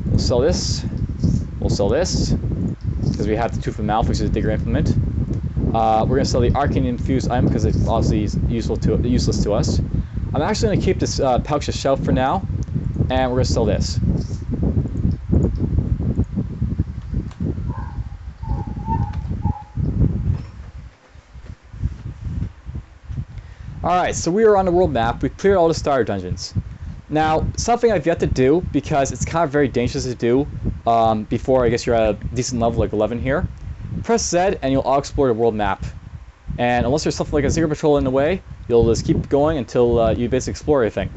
We'll sell this. We'll sell this, because we have the Tooth of Mouth, which is a digger implement. We're going to sell the arcane infused item because it's obviously useless to us. I'm actually going to keep this pouch of shelf for now, and we're going to sell this. Alright, so we are on the world map. We've cleared all the starter dungeons. Now, something I've yet to do, because it's kind of very dangerous to do before I guess you're at a decent level like 11 here. Press Z and you'll all-explore the world map. And unless there's something like a secret patrol in the way, you'll just keep going until you basically explore everything.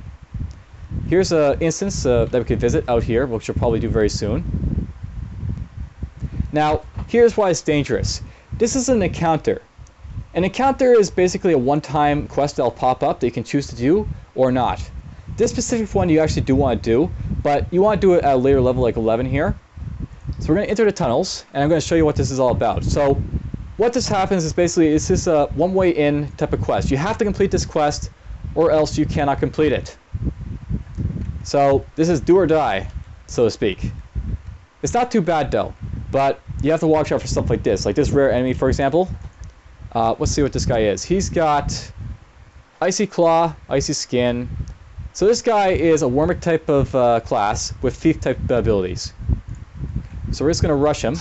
Here's an instance that we could visit out here, which we'll probably do very soon. Now, here's why it's dangerous. This is an encounter. An encounter is basically a one-time quest that'll pop up that you can choose to do or not. This specific one you actually do want to do, but you want to do it at a later level like 11 here. So we're going to enter the tunnels, and I'm going to show you what this is all about. So what this happens is basically it's just a one-way in type of quest. You have to complete this quest, or else you cannot complete it. So this is do or die, so to speak. It's not too bad though, but you have to watch out for stuff like this rare enemy, for example. Let's see what this guy is. He's got icy claw, icy skin. So this guy is a wormic type of class with thief type abilities. So we're just going to rush him,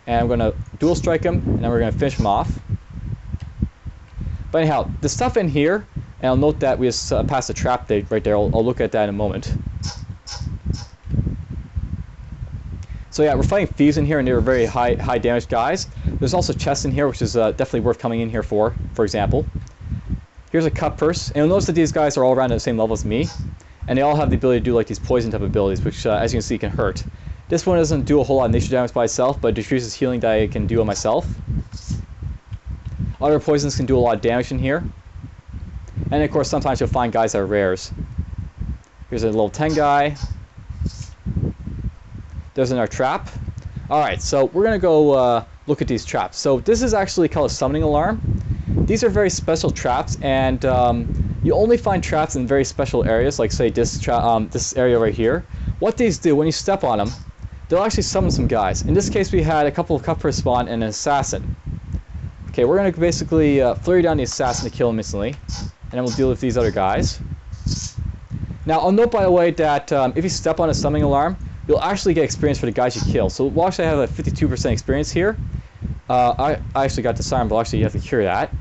and we're going to dual strike him, and then we're going to finish him off. But anyhow, the stuff in here, and I'll note that we just passed a trap right there. I'll look at that in a moment. So yeah, we're fighting thieves in here, and they're very high damage guys. There's also chests in here, which is definitely worth coming in here for example. Here's a cut purse, and you'll notice that these guys are all around at the same level as me, and they all have the ability to do like these poison type abilities, which as you can see can hurt. This one doesn't do a whole lot of nature damage by itself, but decreases healing that I can do on myself. Other poisons can do a lot of damage in here. And of course, sometimes you'll find guys that are rares. Here's a level 10 guy. There's another trap. Alright, so we're going to go look at these traps. So this is actually called a summoning alarm. These are very special traps, and you only find traps in very special areas, like say this area right here. What these do, when you step on them, they'll actually summon some guys. In this case, we had a couple of cupbearers spawn and an assassin. Okay, we're going to basically flurry down the assassin to kill him instantly, and then we'll deal with these other guys. Now, I'll note, by the way, that if you step on a summoning alarm, you'll actually get experience for the guys you kill. So we'll actually have a 52% experience here. I actually got disarmed, but actually you have to cure that.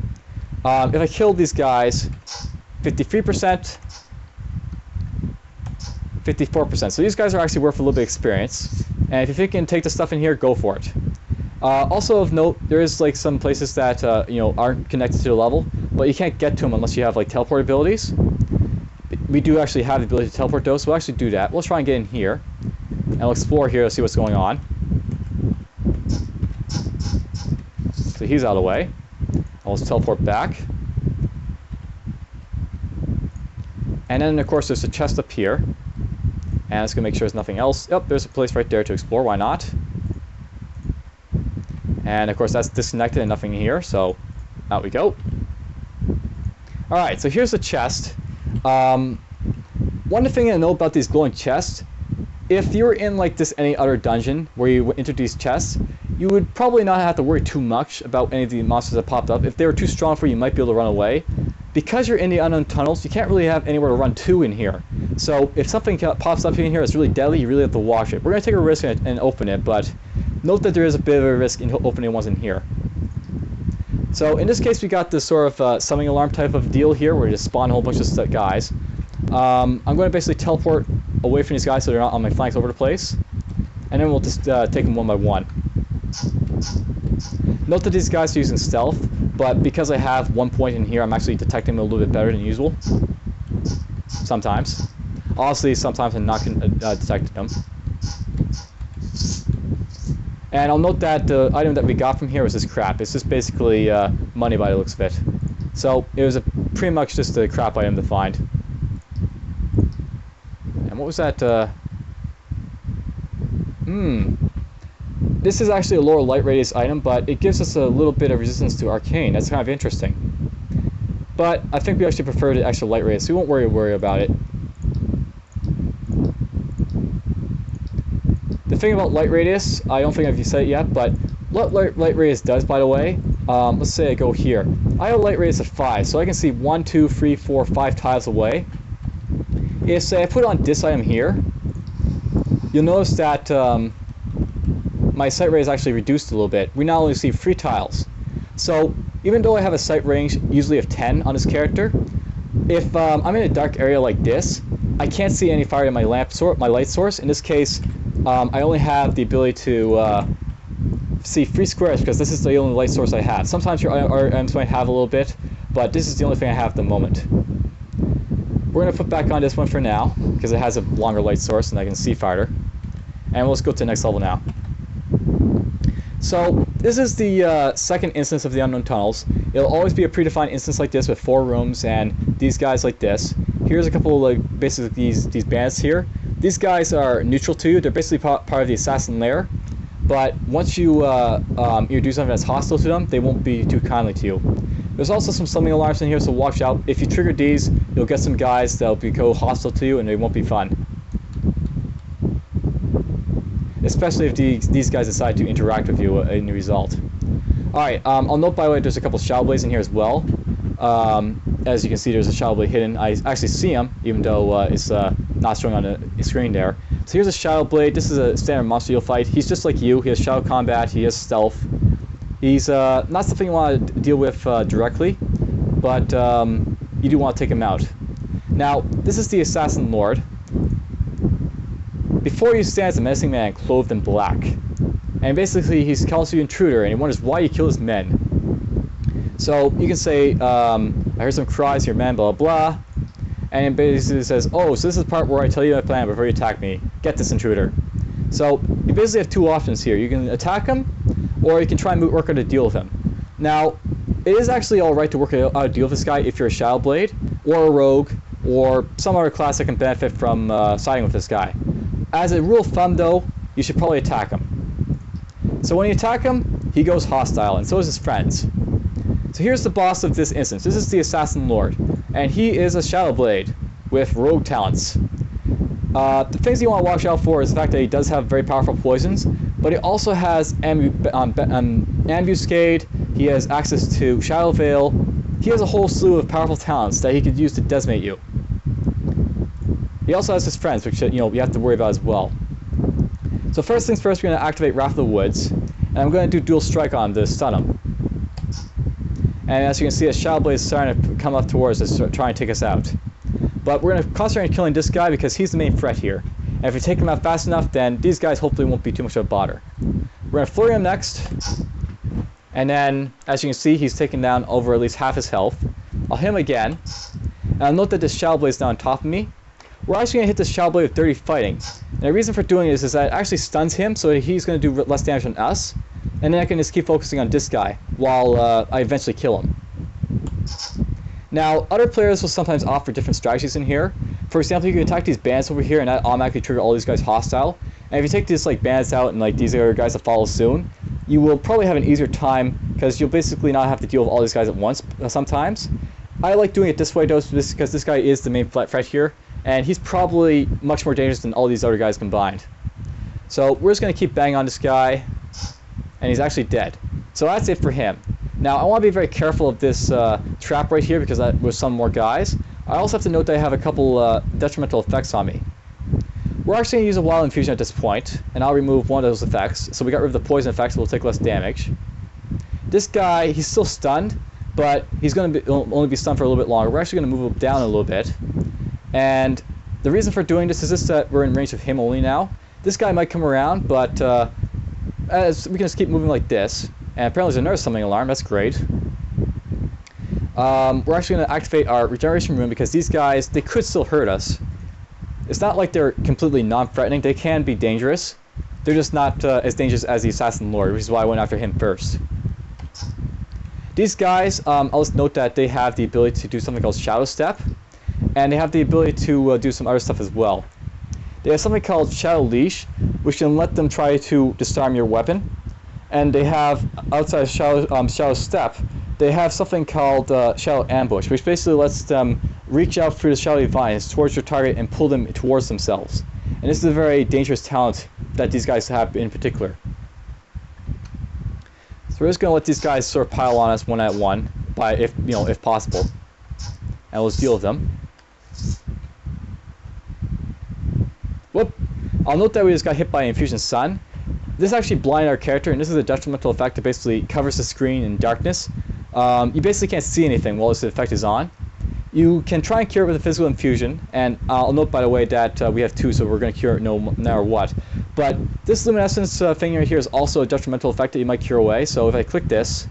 If I kill these guys, 53%, 54%. So these guys are actually worth a little bit of experience. And if you can take the stuff in here, go for it. Also of note, there is like some places that aren't connected to the level, but you can't get to them unless you have like teleport abilities. We do actually have the ability to teleport those, so we'll actually do that. We'll try and get in here, and we'll explore here to see what's going on. So he's out of the way. I'll just teleport back. And then of course there's a chest up here. And it's going to make sure there's nothing else. Yep, there's a place right there to explore, why not? And of course that's disconnected and nothing here, so out we go. Alright, so here's the chest. One thing to know about these glowing chests, if you were in like this any other dungeon where you entered these chests, you would probably not have to worry too much about any of the monsters that popped up. If they were too strong for you, you might be able to run away. Because you're in the unknown tunnels, you can't really have anywhere to run to in here. So if something pops up in here that's really deadly, you really have to watch it. We're going to take a risk and open it, but note that there is a bit of a risk in opening ones in here. So in this case, we got this sort of summoning alarm type of deal here, where you just spawn a whole bunch of guys. I'm going to basically teleport away from these guys so they're not on my flanks over the place. And then we'll just take them one by one. Note that these guys are using stealth, but because I have 1 point in here, I'm actually detecting them a little bit better than usual. Sometimes. Honestly, sometimes I'm not detecting them. And I'll note that the item that we got from here was this crap. It's just basically money by the looks of it. So it was pretty much just a crap item to find. And what was that? This is actually a lower light radius item, but it gives us a little bit of resistance to arcane. That's kind of interesting. But I think we actually prefer the extra light radius, so we won't worry about it. The thing about light radius, I don't think I've said it yet, but what light radius does, by the way, let's say I go here. I have a light radius of 5, so I can see 1, 2, 3, 4, 5 tiles away. If, say, I put on this item here, you'll notice that my sight rate is actually reduced a little bit. We now only see 3 tiles. So even though I have a sight range usually of 10 on this character, if I'm in a dark area like this, I can't see any fire in my my light source. In this case, I only have the ability to see 3 squares because this is the only light source I have. Sometimes your items might have a little bit, but this is the only thing I have at the moment. We're going to put back on this one for now because it has a longer light source and I can see farther. And let's go to the next level now. So this is the second instance of the Unknown Tunnels. It'll always be a predefined instance like this with 4 rooms and these guys like this. Here's a couple of like basically these bandits here. These guys are neutral to you. They're basically part of the assassin lair. But once you do something that's hostile to them, they won't be too kindly to you. There's also some summoning alarms in here, so watch out. If you trigger these, you'll get some guys that'll go hostile to you and they won't be fun. Especially if these guys decide to interact with you in the result. Alright, I'll note by the way there's a couple Shadow Blades in here as well. As you can see, there's a Shadow Blade hidden. I actually see him, even though it's not showing on the screen there. So here's a Shadow Blade. This is a standard monster you'll fight. He's just like you. He has Shadow Combat. He has Stealth. He's not something you want to deal with directly, but you do want to take him out. Now, this is the Assassin Lord. Before you stands a menacing man clothed in black. And basically he calls you intruder and he wonders why you kill his men. So you can say, I heard some cries here, man, blah blah. And it basically says, oh, so this is the part where I tell you my plan before you attack me. Get this intruder. So you basically have two options here. You can attack him, or you can try and work out a deal with him. Now, it is actually alright to work out a deal with this guy if you're a Shadow Blade, or a Rogue, or some other class that can benefit from siding with this guy. As a rule of thumb, though, you should probably attack him. So when you attack him, he goes hostile, and so does his friends. So here's the boss of this instance. This is the Assassin Lord, and he is a Shadow Blade with rogue talents. The things you want to watch out for is the fact that he does have very powerful poisons, but he also has ambuscade, he has access to Shadow Veil, he has a whole slew of powerful talents that he could use to decimate you. He also has his friends, which you have to worry about as well. So first things first, we're going to activate Wrath of the Woods, and I'm going to do Dual Strike on to stun him. And as you can see, a Shadow Blade is starting to come up towards us, trying to take us out. But we're going to concentrate on killing this guy because he's the main threat here. And if we take him out fast enough, then these guys hopefully won't be too much of a bother. We're going to flurry him next. And then, as you can see, he's taken down over at least half his health. I'll hit him again. And I'll note that this Shadow Blade is now on top of me. We're actually going to hit this Shadow Blade with Dirty Fighting. And the reason for doing this is that it actually stuns him, so he's going to do less damage on us. And then I can just keep focusing on this guy while I eventually kill him. Now, other players will sometimes opt for different strategies in here. For example, you can attack these bandits over here and that automatically trigger all these guys hostile. And if you take these bandits out and these other guys that follow soon, you will probably have an easier time because you'll basically not have to deal with all these guys at once sometimes. I like doing it this way though because this guy is the main threat here, and he's probably much more dangerous than all these other guys combined. So we're just going to keep banging on this guy, and he's actually dead. So that's it for him. Now, I want to be very careful of this trap right here because that was some more guys. I also have to note that I have a couple detrimental effects on me. We're actually going to use a Wild Infusion at this point, and I'll remove one of those effects. So we got rid of the poison effects, so we'll take less damage. This guy, he's still stunned, but he's going to only be stunned for a little bit longer. We're actually going to move him down a little bit. And the reason for doing this is just that we're in range of him only now. This guy might come around, but as we can just keep moving like this. And apparently there's another summoning alarm, that's great. We're actually going to activate our regeneration rune because these guys, they could still hurt us. It's not like they're completely non-threatening, they can be dangerous. They're just not as dangerous as the Assassin Lord, which is why I went after him first. These guys, I'll just note that they have the ability to do something called Shadow Step, and they have the ability to do some other stuff as well. They have something called Shadow Leash, which can let them try to disarm your weapon. And they have, outside of Shadow Step, they have something called Shadow Ambush, which basically lets them reach out through the shadowy vines towards your target and pull them towards themselves. And this is a very dangerous talent that these guys have in particular. So we're just going to let these guys sort of pile on us one at one, if possible. And we'll just deal with them. Whoop! I'll note that we just got hit by an Infusion Sun. This actually blinded our character, and this is a detrimental effect that basically covers the screen in darkness. You basically can't see anything while this effect is on. You can try and cure it with a physical infusion, and I'll note, by the way, that we have two, so we're going to cure it no matter what. But this luminescence thing right here is also a detrimental effect that you might cure away, so if I click this,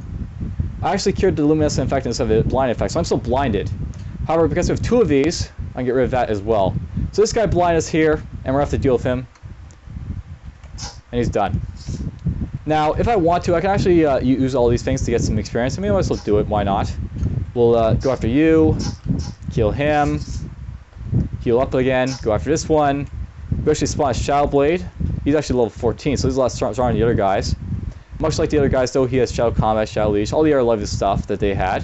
I actually cured the luminescent effect instead of the blind effect, so I'm still blinded. However, because we have two of these, I can get rid of that as well. So this guy blinded us here, and we're going to have to deal with him. And he's done. Now, if I want to, I can actually use all these things to get some experience. I mean, I might as well do it. Why not? We'll go after you, kill him, heal up again, go after this one. We actually spawn a Shadow Blade. He's actually level 14, so he's a lot stronger than the other guys. Much like the other guys, though, he has Shadow Combat, Shadow Leash, all the other lovely stuff that they had.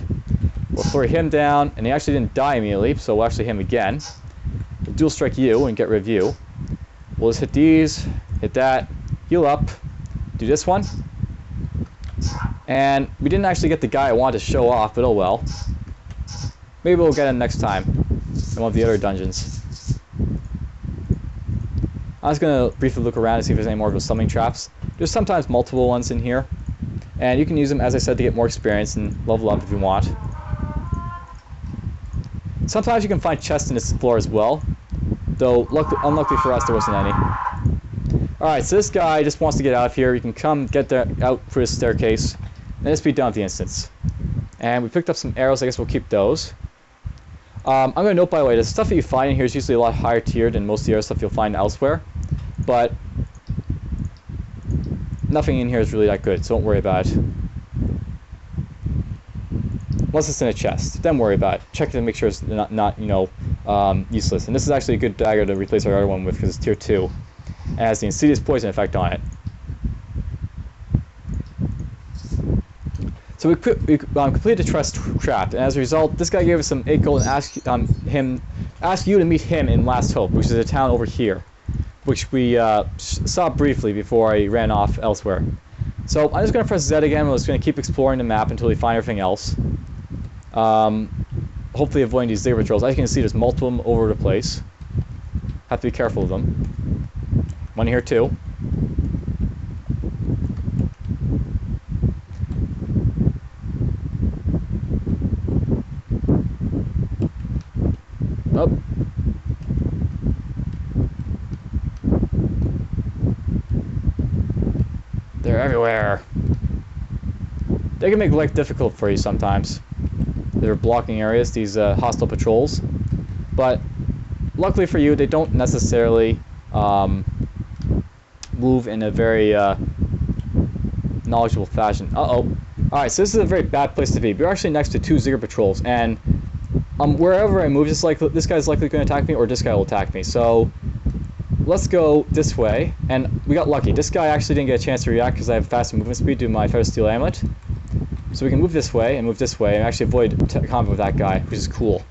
We'll flurry him down, and he actually didn't die immediately, so we'll actually hit him again. We'll dual strike you and get rid of you. We'll just hit these, hit that, heal up, do this one. And we didn't actually get the guy I wanted to show off, but oh well. Maybe we'll get him next time in one of the other dungeons. I'm just going to briefly look around and see if there's any more of those summoning traps. There's sometimes multiple ones in here, and you can use them, as I said, to get more experience and level up if you want. Sometimes you can find chests in this floor as well, though unluckily for us there wasn't any. Alright, so this guy just wants to get out of here. You can come get out through this staircase, and just be done with the instance. And we picked up some arrows, I guess we'll keep those. I'm going to note, by the way, the stuff that you find in here is usually a lot higher tiered than most of the other stuff you'll find elsewhere. But nothing in here is really that good, so don't worry about it. Unless it's in a chest, then worry about it. Check to make sure it's not useless. And this is actually a good dagger to replace our other one with because it's tier 2. And it has the insidious poison effect on it. So we completed the trust trap, and as a result, this guy gave us some 8 gold and asked you to meet him in Last Hope, which is a town over here, which we saw briefly before I ran off elsewhere. So I'm just going to press Z again. We're just going to keep exploring the map until we find everything else. Hopefully avoiding these zebra trolls. As you can see, there's multiple of them over the place. Have to be careful of them. One here too. Oh. They're everywhere. They can make life difficult for you sometimes. They're blocking areas, these hostile patrols. But luckily for you, they don't necessarily move in a very knowledgeable fashion. Uh-oh. Alright, so this is a very bad place to be. We're actually next to 2 zebra patrols, and wherever I move, this guy's likely going to attack me, or this guy will attack me. So let's go this way, and we got lucky. This guy actually didn't get a chance to react because I have faster movement speed due to my Feather Steel Amulet. So we can move this way and actually avoid combat with that guy, which is cool.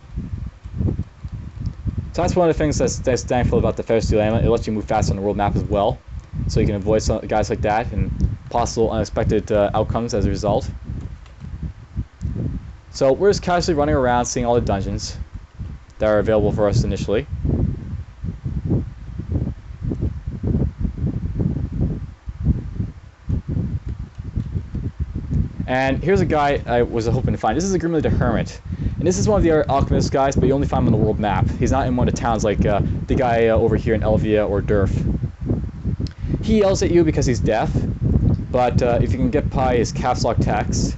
So that's one of the things that's thankful about the Feather Steel Amulet. It lets you move fast on the world map as well, so you can avoid some guys like that and possible unexpected outcomes as a result. So we're just casually running around, seeing all the dungeons that are available for us initially. And here's a guy I was hoping to find. This is a Grimly the Hermit. And this is one of the other alchemist guys, but you only find him on the world map. He's not in one of the towns like the guy over here in Elvia or Durf. He yells at you because he's deaf, but if you can get by his caps lock text,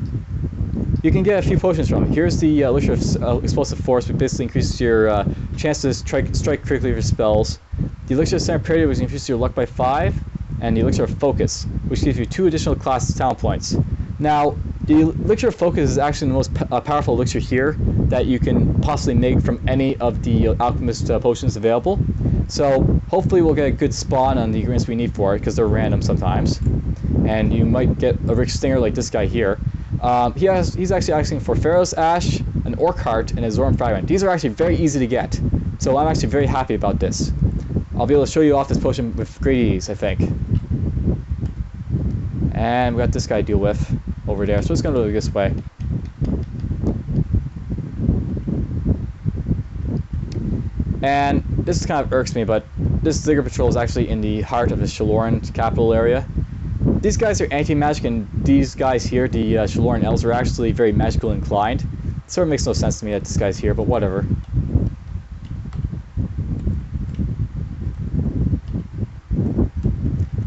you can get a few potions from him. Here's the Elixir of Explosive Force, which basically increases your chance to strike critically with your spells. The Elixir of Center Period, which increases your luck by 5, and the Elixir of Focus, which gives you 2 additional class talent points. Now, the Elixir of Focus is actually the most powerful elixir here that you can possibly make from any of the alchemist potions available. So hopefully we'll get a good spawn on the ingredients we need for it, because they're random sometimes. And you might get a rich stinger like this guy here. He's actually asking for Pharaoh's Ash, an Orc Heart, and a Zoran Fragment. These are actually very easy to get, so I'm actually very happy about this. I'll be able to show you off this potion with great ease, I think. And we got this guy to deal with over there, so it's going to go this way. And this kind of irks me, but this Ziggurat Patrol is actually in the heart of the Rhaloran capital area. These guys are anti-magic, and these guys here, the Rhaloran elves, are actually very magical inclined. It sort of makes no sense to me that this guy's here, but whatever.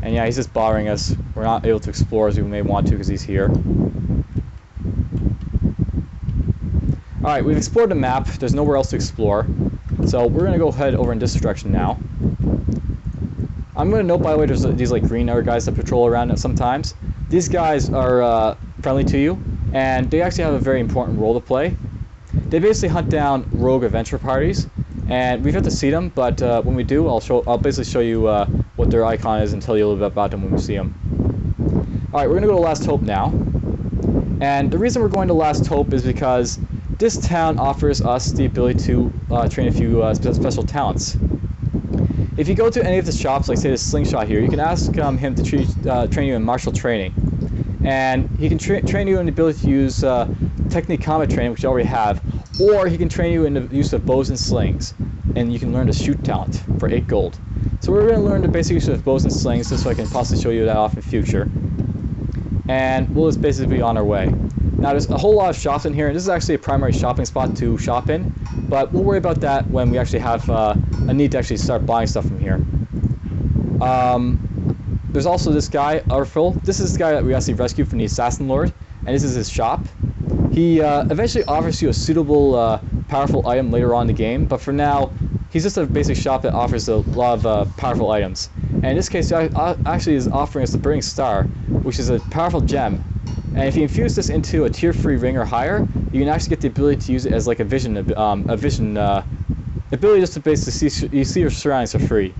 And yeah, he's just bothering us. We're not able to explore as we may want to because he's here. Alright, we've explored the map. There's nowhere else to explore. So we're going to go ahead over in this direction now. I'm going to note, by the way, there's these like green other guys that patrol around sometimes. These guys are friendly to you, and they actually have a very important role to play. They basically hunt down rogue adventure parties, and we've yet to see them, but when we do, I'll basically show you what their icon is and tell you a little bit about them when we see them. Alright, we're going to go to Last Hope now. And the reason we're going to Last Hope is because this town offers us the ability to train a few special talents. If you go to any of the shops, like say the Slingshot here, you can ask him to train you in martial training. And he can train you in the ability to use technique combat training, which you already have, or he can train you in the use of bows and slings, and you can learn the shoot talent for 8 gold. So we're going to learn the basic use of bows and slings, just so I can possibly show you that off in future. And we'll just basically be on our way. Now there's a whole lot of shops in here, and this is actually a primary shopping spot to shop in, but we'll worry about that when we actually have a need to actually start buying stuff from here. There's also this guy, Urfil. This is the guy that we actually rescued from the Assassin Lord, and this is his shop. He eventually offers you a suitable, powerful item later on in the game, but for now, he's just a basic shop that offers a lot of powerful items. And in this case, it actually is offering us the Burning Star, which is a powerful gem. And if you infuse this into a tier 3 ring or higher, you can actually get the ability to use it as like a vision ability, just to basically see your surroundings for free,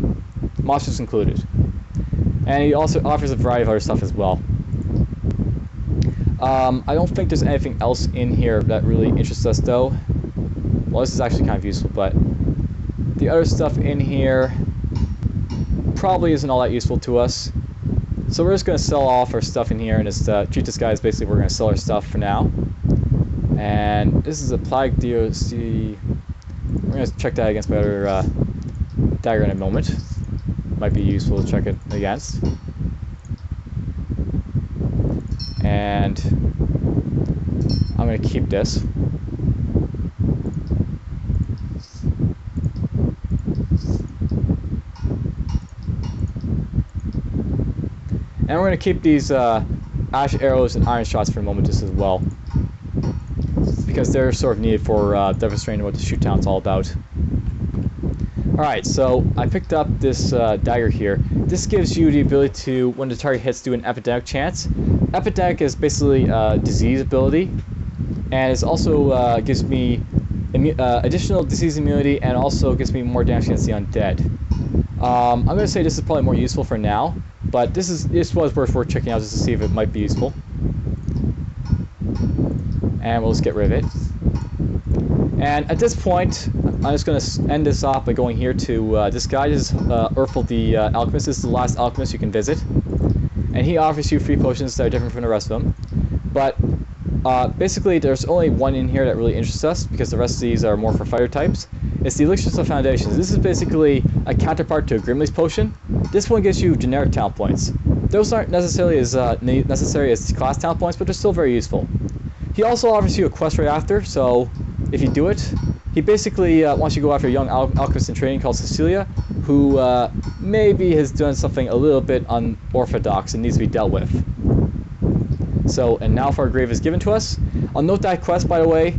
monsters included. And he also offers a variety of other stuff as well. I don't think there's anything else in here that really interests us though. Well, this is actually kind of useful, but the other stuff in here probably isn't all that useful to us. So we're just going to sell off our stuff in here and just treat this guy as basically we're going to sell our stuff for now. And this is a Plague DOC. We're going to check that against my other dagger in a moment. Might be useful to check it against. And I'm going to keep this. And we're going to keep these ash arrows and iron shots for a moment just as well, because they're sort of needed for demonstrating what the shoot down's all about. Alright, so I picked up this dagger here. This gives you the ability to, when the target hits, do an epidemic chance. Epidemic is basically a disease ability, and it also gives me additional disease immunity, and also gives me more damage against the undead. I'm going to say this is probably more useful for now, but this was worth checking out just to see if it might be useful. And we'll just get rid of it. And at this point, I'm just going to end this off by going here to this guy. This is Kor'pul the Alchemist. This is the last Alchemist you can visit. And he offers you free potions that are different from the rest of them. But basically, there's only one in here that really interests us, because the rest of these are more for fighter types. It's the Elixirs of Foundations. This is basically a counterpart to a Grimly's Potion. This one gives you generic talent points. Those aren't necessarily as necessary as class talent points, but they're still very useful. He also offers you a quest right after, so if you do it, he basically wants you to go after a young alchemist in training called Cecilia, who maybe has done something a little bit unorthodox and needs to be dealt with. So, and now for our grave is given to us. I'll note that quest, by the way.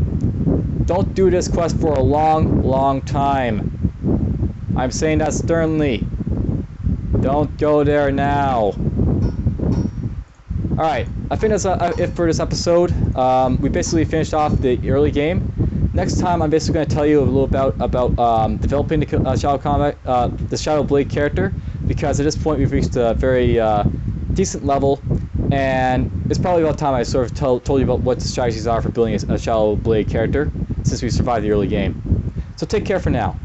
Don't do this quest for a long, long time. I'm saying that sternly. Don't go there now. Alright, I think that's it for this episode. We basically finished off the early game. Next time, I'm basically going to tell you a little about developing the Shadow Combat, the Shadow Blade character, because at this point we've reached a very decent level, and it's probably about time I sort of told you about what the strategies are for building a Shadow Blade character, since we survived the early game. So take care for now.